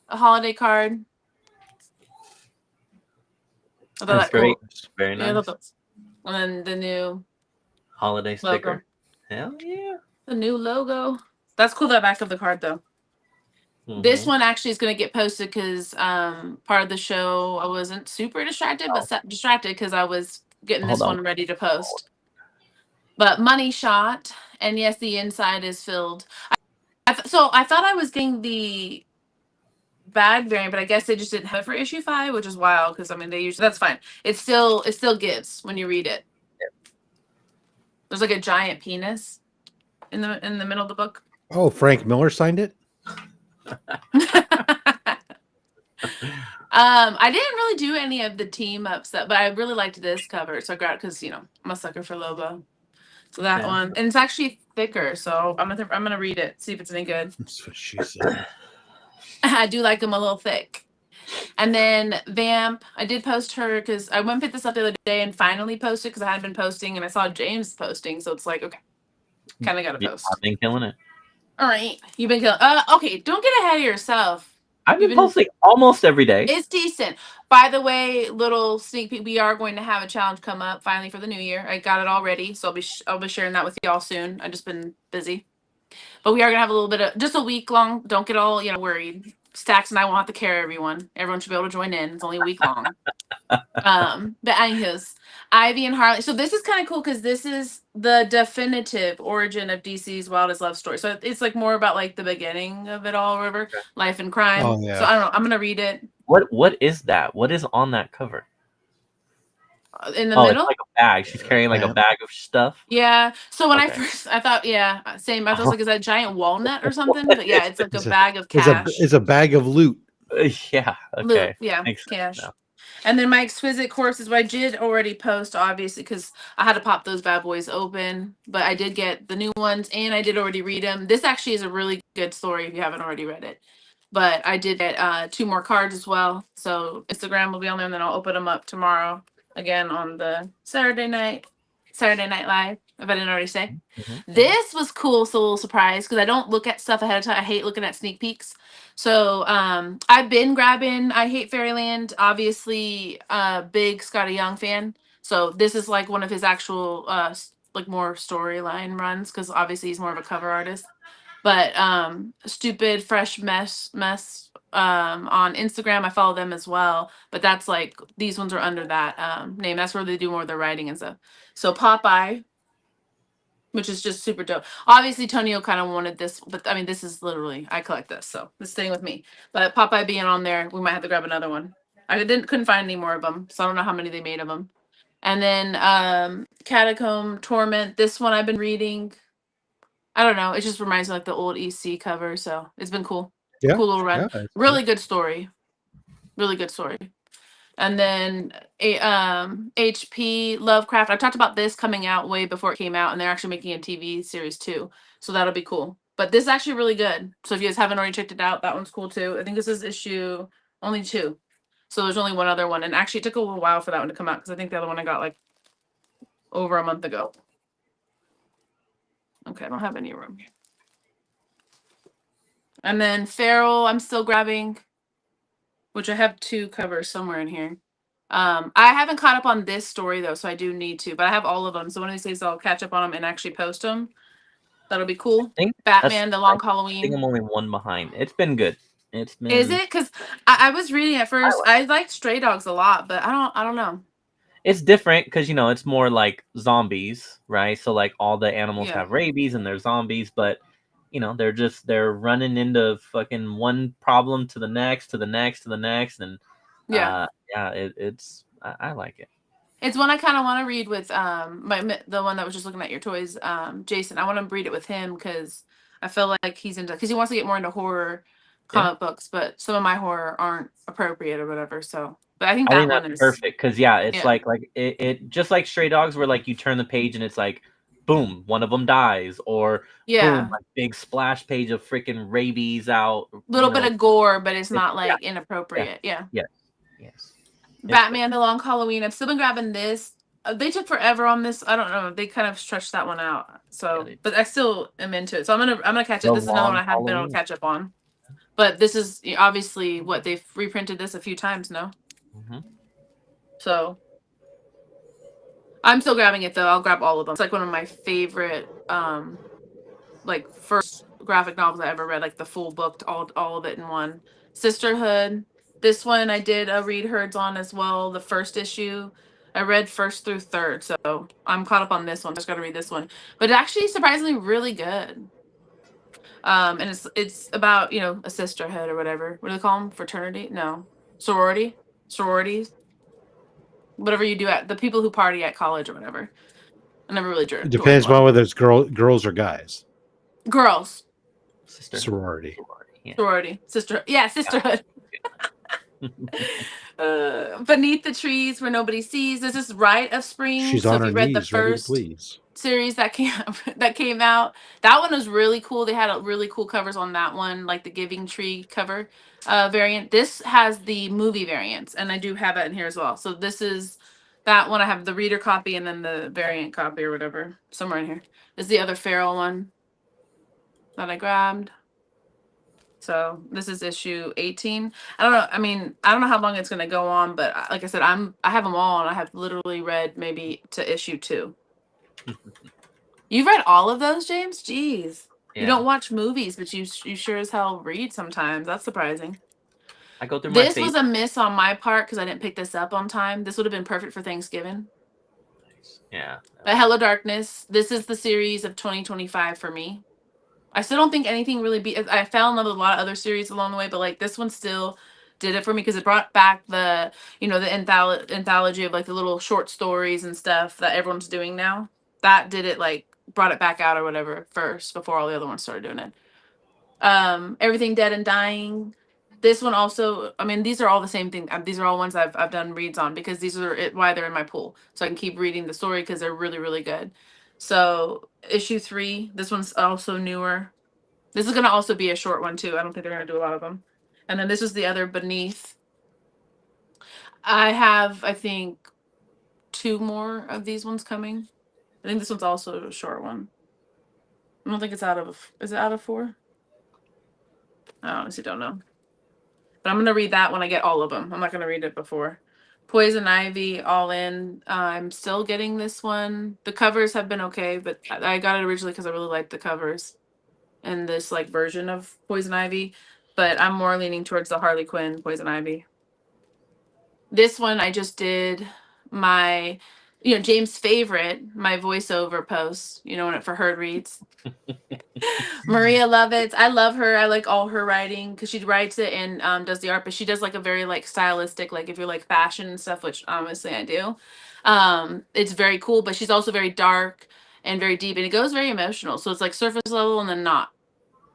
A holiday card. That's great. Very nice. And then the new holiday sticker. Hell yeah. The new logo. That's cool, the back of the card, though. Mm-hmm. This one actually is going to get posted because part of the show I wasn't super distracted, but distracted because I was getting this one ready to post. But money shot. And yes, the inside is filled. So I thought I was getting the bag variant, but I guess they just didn't have it for issue 5, which is wild because I mean they usually, that's fine. It still gives when you read it. There's like a giant penis in the middle of the book. Oh, Frank Miller signed it. I didn't really do any of the team ups, but I really liked this cover, so I grabbed because I'm a sucker for Lobo. So that one, and it's actually thicker, so I'm gonna read it, see if it's any good. That's what she said. I do like them a little thick. And then Vamp, I did post her because I went and picked this up the other day and finally posted because I hadn't been posting and I saw James posting, so it's like, okay, kind of got to post. I've been killing it. All right, you've been killing. Okay, don't get ahead of yourself. I've been posting almost every day. It's decent. By the way, little sneak peek, we are going to have a challenge come up finally for the new year. I got it already, so I'll be sharing that with y'all soon. I've just been busy. But we are gonna have a little bit of just a week long. Don't get all worried. Stacks and I won't have to carry everyone. Everyone should be able to join in. It's only a week long. But anyways, Ivy and Harley. So this is kind of cool because this is the definitive origin of DC's wildest love story. So it's like more about like the beginning of it all, whatever, life and crime. Oh, yeah. So I don't know. I'm gonna read it What is that? What is on that cover? in the Oh, middle. it's like a bag. She's carrying like a Lamp. bag of stuff. Yeah. So when I Okay. first, I thought, yeah, same. I was like, is that giant walnut or something? But yeah, it's like a bag of cash. It's a bag of loot. Yeah. Loot, Okay. yeah, Makes sense cash. now. And then my exquisite corpses, but I did already post, obviously, because I had to pop those bad boys open. But I did get the new ones, and I did already read them. This actually is a really good story if you haven't already read it. But I did get 2 more cards as well. So Instagram will be on there, and then I'll open them up tomorrow again on the Saturday Night Live, if I didn't already say. This was cool, so a little surprised because I don't look at stuff ahead of time. I hate looking at sneak peeks. So I've been grabbing I Hate Fairyland, obviously big Scotty Young fan. So this is like one of his actual like more storyline runs because obviously he's more of a cover artist. But Stupid Fresh Mess on Instagram, I follow them as well. But that's like these ones are under that name. That's where they do more of their writing and stuff. So Popeye, which is just super dope. Obviously, Tonio kind of wanted this, but I mean, this is literally I collect this, so it's staying with me. But Popeye being on there, we might have to grab another one. I couldn't find any more of them, so I don't know how many they made of them. And then Catacomb Torment. This one I've been reading. I don't know. It just reminds me of like the old EC cover, so it's been cool. Yeah, Cool little run. yeah, it's Really good story. Really good story. And then HP Lovecraft. I talked about this coming out way before it came out, and they're actually making a TV series too. So that'll be cool. But this is actually really good. So if you guys haven't already checked it out, that one's cool too. I think this is issue only 2. So there's only one other one. And actually it took a little while for that one to come out because I think the other one I got like over a month ago. Okay, I don't have any room here. And then Feral, I'm still grabbing, which I have 2 covers somewhere in here. I haven't caught up on this story though, so I do need to, but I have all of them. So one of these days I'll catch up on them and actually post them. That'll be cool. Batman, The Long Halloween. I think I'm only 1 behind. It's been good. It's been. Is it? Because I was reading at first. I liked Stray Dogs a lot, but I don't know. It's different because it's more like zombies, right? So like all the animals have rabies and they're zombies, but they're running into fucking one problem to the next, to the next, to the next, and I like it. It's one I kind of want to read with the one that was just looking at your toys, Jason. I want to read it with him because I feel like he's into, because he wants to get more into horror comic books, but some of my horror aren't appropriate or whatever. So, but I think that one is perfect because it's like it just like Stray Dogs, where like you turn the page and it's like, boom, one of them dies, or boom, like big splash page of freaking rabies out. Little bit of gore, but it's not like inappropriate. Yeah. Yes. Batman, The Long Halloween. I've still been grabbing this. They took forever on this. I don't know. They kind of stretched that one out. So, but I still am into it. So I'm gonna catch it. This is another one I haven't been able to catch up on. But this is obviously what they've reprinted this a few times, no? So I'm still grabbing it though. I'll grab all of them. It's like one of my favorite like first graphic novels I ever read, like the full book, all of it in one. Sisterhood. This one I did a read herds on as well. The first issue I read 1st through 3rd, so I'm caught up on this one. Just got to read this one, but actually surprisingly really good. And it's about a sisterhood or whatever. What do they call them? Fraternity? No, sororities. Whatever you do at the people who party at college or whatever. I never really drew. It depends on whether it's girls or guys. Girls. Sorority. Sorority. Sisterhood. Yeah, sisterhood. Beneath the Trees Where Nobody Sees. This is Rite of Spring. She's so on if her you read knees, the first please. series that came out, that one was really cool. They had really cool covers on that one, like the Giving Tree cover variant. This has the movie variants, and I do have it in here as well. So this is that one. I have the reader copy and then the variant copy or whatever somewhere in here. This is the other Feral one that I grabbed. So this is issue 18. I don't know. I mean, I don't know how long it's going to go on, but like I said, I have them all, and I have literally read maybe to issue 2. You've read all of those, James? Jeez. Yeah. You don't watch movies, but you sure as hell read sometimes. That's surprising. I go through this was a miss on my part because I didn't pick this up on time. This would have been perfect for Thanksgiving. Yeah. But Hello Darkness, this is the series of 2025 for me. I still don't think anything really I fell in love with a lot of other series along the way, but like this one still did it for me because it brought back the, the anthology of like the little short stories and stuff that everyone's doing now. That did it, like brought it back out or whatever first before all the other ones started doing it. Everything Dead and Dying. This one also, I mean, these are all the same thing. These are all ones I've done reads on because these are why they're in my pool. So I can keep reading the story because they're really, really good. So issue 3, this one's also newer. This is going to also be a short one too. I don't think they're going to do a lot of them. And then this is the other Beneath. I have, I think, 2 more of these ones coming. I think this one's also a short one. I don't think it's is it out of 4? I honestly don't know. But I'm going to read that when I get all of them. I'm not going to read it before. Poison Ivy, all in. I'm still getting this one. The covers have been okay, but I got it originally because I really liked the covers and this like version of Poison Ivy. But I'm more leaning towards the Harley Quinn Poison Ivy. This one I just did my, James' favorite, my voiceover post, for Heard Reads. Maria Lovitz. I love her. I like all her writing because she writes it and does the art, but she does like a very like stylistic, like if you're like fashion and stuff, which obviously I do. It's very cool, but she's also very dark and very deep, and it goes very emotional. So it's like surface level and then not.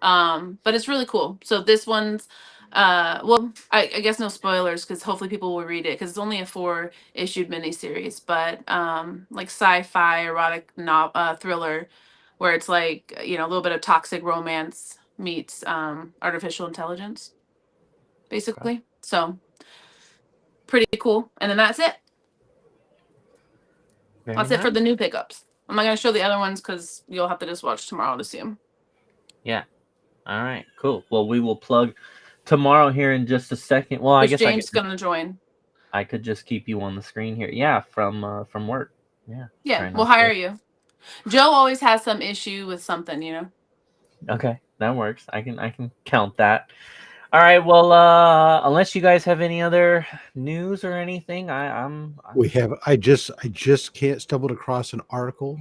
But it's really cool. So this one's well, I guess no spoilers because hopefully people will read it because it's only a 4-issued miniseries, but like sci-fi erotic thriller where it's like, a little bit of toxic romance meets artificial intelligence, basically. Okay. So pretty cool. And then that's it. That's it for the new pickups. I'm not going to show the other ones because you'll have to just watch tomorrow to see them. Yeah. All right. Cool. Well, we will plug tomorrow here in just a second. Well, I guess James is going to join. I could just keep you on the screen here. Yeah, from work. Yeah. Yeah, we'll hire you. Joe always has some issue with something, Okay, that works. I can count that. All right. Well, unless you guys have any other news or anything, we have. I just can't stumbled across an article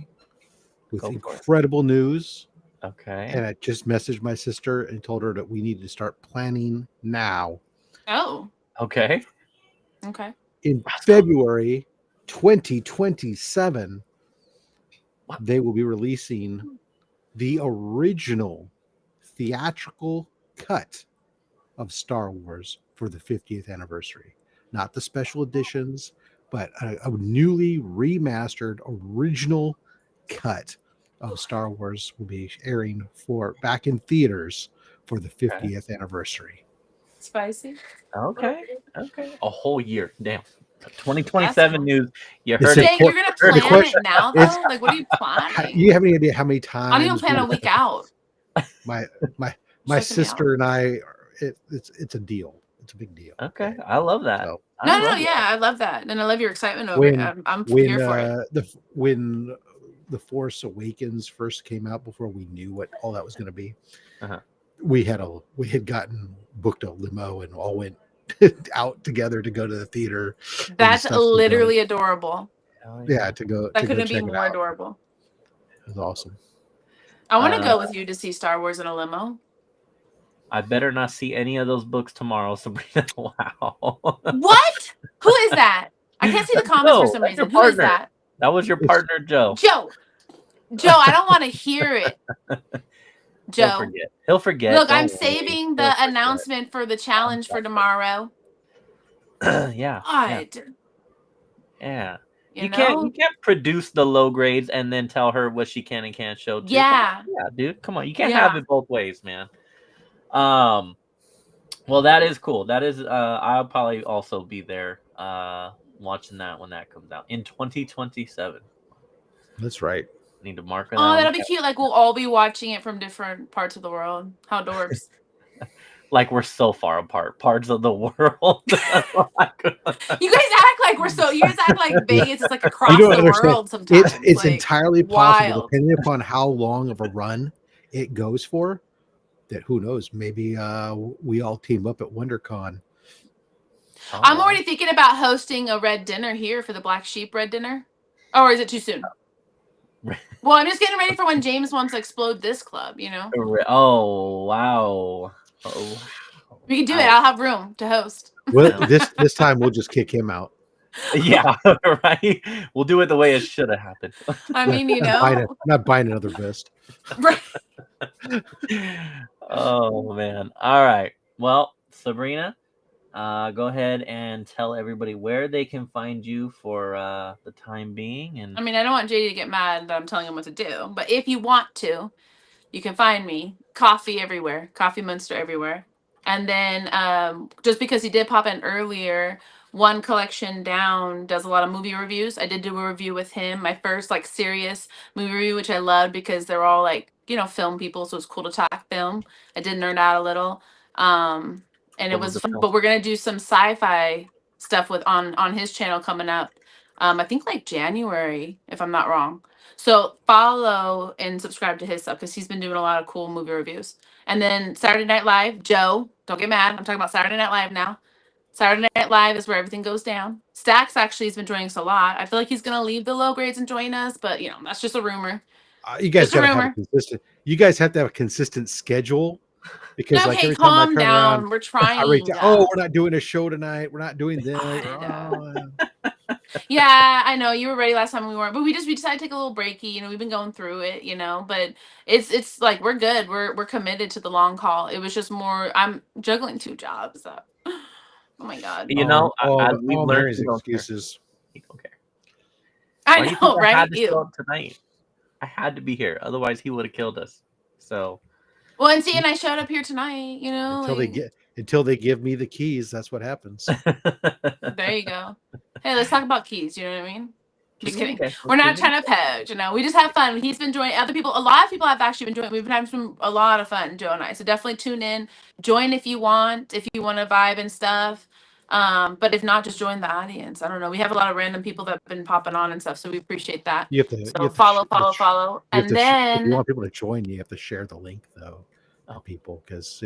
with incredible news. Okay. And I just messaged my sister and told her that we need to start planning now. Oh. Okay. Okay. In February 2027, they will be releasing the original theatrical cut of Star Wars for the 50th anniversary. Not the special editions, but a newly remastered original cut of Star Wars will be airing back in theaters for the 50th anniversary. Spicy. Okay. A whole year. Damn. 2027 news. You heard it. You're gonna plan it now, though. Like, what are you planning? You have any idea how many times? I don't even plan a week out. My sister and I. It's a deal. It's a big deal. Okay, I love that. So, I love that, and I love your excitement over it. I'm here for it. When The Force Awakens first came out, before we knew what all that was going to be, we had gotten booked a limo and all went out together to go to the theater. That's literally adorable. Yeah, to go. That couldn't be more adorable. It was awesome. I want to go with you to see Star Wars in a limo. I better not see any of those books tomorrow, Sabrina. Wow. What? Who is that? I can't see the comments for some reason. Who is that? That was your partner, Joe. Joe, I don't want to hear it. Joe. He'll forget. Look, I'm saving the announcement for the challenge for tomorrow. Yeah. God. Yeah. You can't produce the low grades and then tell her what she can and can't show too. Yeah. Yeah, dude. Come on. You can't have it both ways, man. Well, that is cool. That is I'll probably also be there watching that when that comes out in 2027. That's right. Need to mark it. Oh, that'll be cute. Like we'll all be watching it from different parts of the world. How adorbs. Like we're so far apart, parts of the world. You guys act like we're so. You guys act like Vegas is like across the world. Sometimes it's like entirely possible, depending upon how long of a run it goes for. That who knows? Maybe we all team up at WonderCon. I'm already thinking about hosting a red dinner here for the Black Sheep Red Dinner. Or is it too soon? Well, I'm just getting ready for when James wants to explode this club, you know? Oh, wow. Oh, We can do it. I'll have room to host. Well, this time we'll just kick him out. Yeah, right. We'll do it the way it should have happened. I mean, you know. Not buying another vest. Right. Oh man. All right. Well, Sabrina, go ahead and tell everybody where they can find you for the time being. And I mean, I don't want JD to get mad that I'm telling him what to do, but if you want to, you can find me. Coffee everywhere. Coffee Monster everywhere. And then just because he did pop in earlier, One Collection Down does a lot of movie reviews. I did do a review with him, my first like serious movie review, which I loved because they're all like, you know, film people, so it's cool to talk film. I did nerd out a little. And it was fun, but we're gonna do some sci-fi stuff with on his channel coming up. I think like January, if I'm not wrong. So follow and subscribe to his stuff because he's been doing a lot of cool movie reviews. And then Saturday Night Live, Joe, don't get mad. I'm talking about Saturday Night Live now. Saturday Night Live is where everything goes down. Stax actually has been joining us a lot. I feel like he's gonna leave the low grades and join us, but you know that's just a rumor. You guys Just a gotta have a rumor. consistent. You guys have to have a consistent schedule because, No, like, hey, every time I calm turn down. around, We're I trying. reach out, oh, we're not doing a show tonight. We're not doing this. Yeah, I know you were ready last time we weren't, but we decided to take a little breaky. You know, we've been going through it, you know, but it's like we're good. We're committed to the long haul. It was just more. I'm juggling 2 jobs. So. Oh my god. you know, as we've all learned, Mary's you don't care. excuses. You don't care. I Why do you know, think I right? had to show You. up tonight. I had to be here, otherwise he would have killed us. So Well, and see, and I showed up here tonight. You know, Until they give me the keys, that's what happens. there you go. Hey, let's talk about keys. You know what I mean? Just kidding. Okay, We're not trying to poach, you know. We just have fun. He's been joining other people. A lot of people have actually been joining. We've been having a lot of fun, Joe and I. So definitely tune in. Join if you want to vibe and stuff. But if not, just join the audience. I don't know. We have a lot of random people that have been popping on and stuff, so we appreciate that. You have to So follow. And then if you want people to join, you have to share the link though, people, because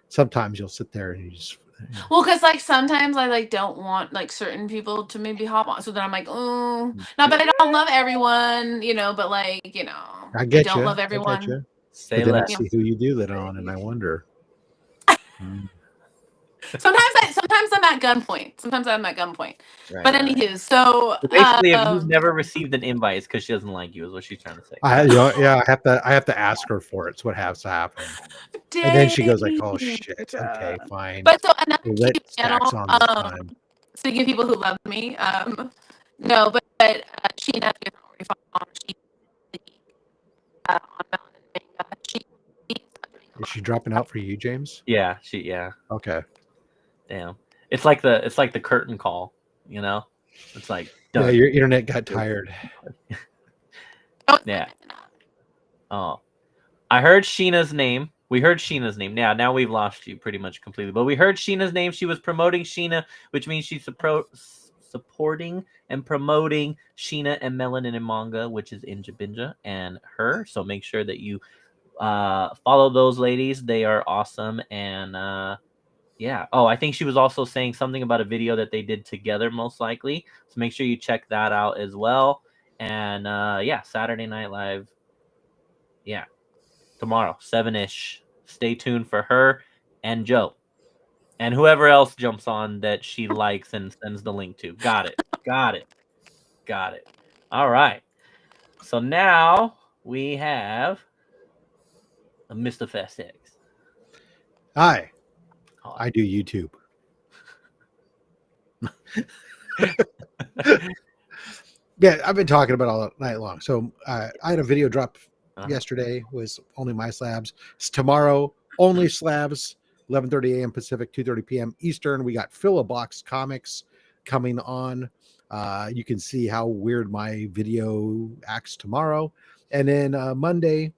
sometimes you'll sit there and you just. Well, because like sometimes I like don't want like certain people to maybe hop on, so then I'm like, oh, not that I don't love everyone, you know, but like you know, I get don't you. love everyone. I get you. Say but then less. I see who you do that on, and I wonder. Sometimes I'm at gunpoint. Right, But anywho, so basically, if you've never received an invite, it's because she doesn't like you. Is what she's trying to say. I have to ask her for it. It's what has to happen. And then she goes like, "Oh shit, okay, fine." But so another We'll let cute channel. Stacks on this time. Speaking of people who love me, no, but Sheena, you already follow she on Melanin Manga. Is she dropping out for you, James? Yeah. Okay. Damn. It's like the curtain call, you know? It's like done. Yeah, your internet got tired. Yeah. Oh. I heard Sheena's name. We heard Sheena's name. Now we've lost you pretty much completely. But we heard Sheena's name. She was promoting Sheena, which means she's supporting and promoting Sheena and Melanin and Manga, which is Inja Binja and her. So make sure that you follow those ladies. They are awesome. And yeah. Oh, I think she was also saying something about a video that they did together, most likely. So make sure you check that out as well. And yeah, Saturday Night Live. Yeah. Tomorrow, 7-ish. Stay tuned for her and Joe. And whoever else jumps on that she likes and sends the link to. Got it. All right. So now we have Mr. Fast X. Hi. I do YouTube. Yeah, I've been talking about it all night long. So I had a video drop yesterday. Was only my slabs. It's tomorrow, only slabs. 11:30 a.m. Pacific, 2:30 p.m. Eastern. We got Philobox Comics coming on. You can see how weird my video acts tomorrow. And then Monday,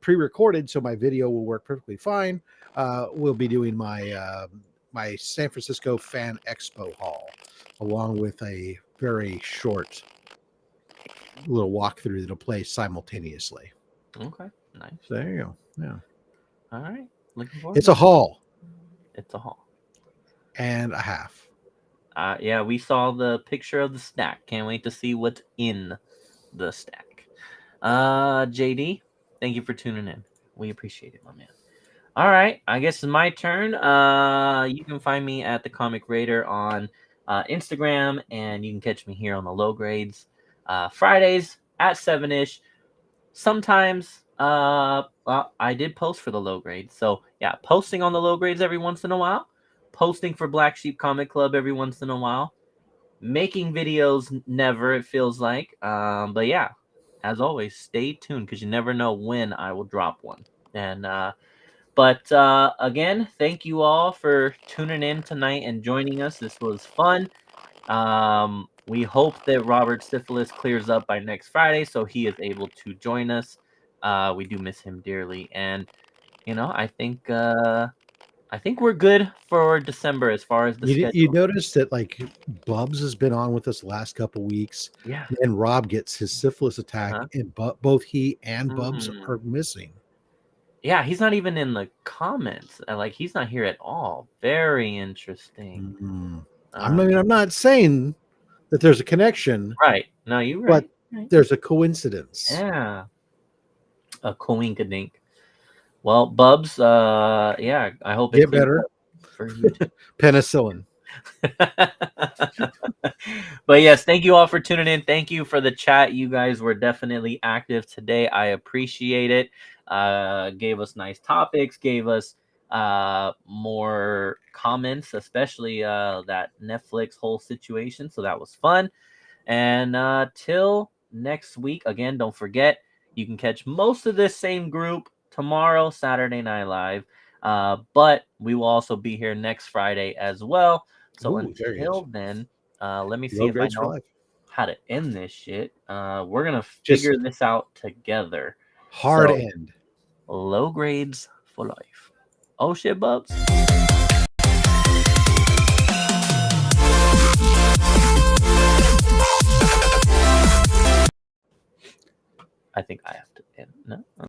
pre-recorded, so my video will work perfectly fine. We'll be doing my my San Francisco Fan Expo haul, along with a very short little walkthrough that'll play simultaneously. Okay, nice. There you go. Yeah. All right. Looking forward. It's a haul. It's a haul. And a half. Yeah, we saw the picture of the stack. Can't wait to see what's in the stack. JD, thank you for tuning in. We appreciate it, my man. All right, I guess it's my turn. You can find me at the Comic Raider on Instagram, and you can catch me here on the Low Grades Fridays at 7ish. Sometimes well, I did post for the Low Grades, so yeah, posting on the Low Grades every once in a while, posting for Black Sheep Comic Club every once in a while, making videos never, it feels like. But yeah, as always, stay tuned because you never know when I will drop one. And but again, thank you all for tuning in tonight and joining us. This was fun. We hope that Robert's syphilis clears up by next Friday so he is able to join us. We do miss him dearly, and I think we're good for December as far as the schedule. You notice that like Bubs has been on with us the last couple weeks, Yeah. and Rob gets his syphilis attack, and both he and Bubs Mm. are missing. Yeah, he's not even in the comments. Like he's not here at all. Very interesting. I'm not saying that there's a connection. Right. No, you're right. But there's a coincidence. Yeah. A coinkadink. Well, Bubs, yeah, I hope it Get clears better. up for you too. Penicillin. But yes, thank you all for tuning in. Thank you for the chat. You guys were definitely active today. I appreciate it. Gave us nice topics, gave us more comments, especially that Netflix whole situation. So that was fun. And till next week, again, don't forget, you can catch most of this same group tomorrow, Saturday Night Live. But we will also be here next Friday as well. So until then, let me see if I know how to end this shit. We're going to figure this out together. Hard end. Low grades for life. Oh shit, Bubs. I think I have to end. No?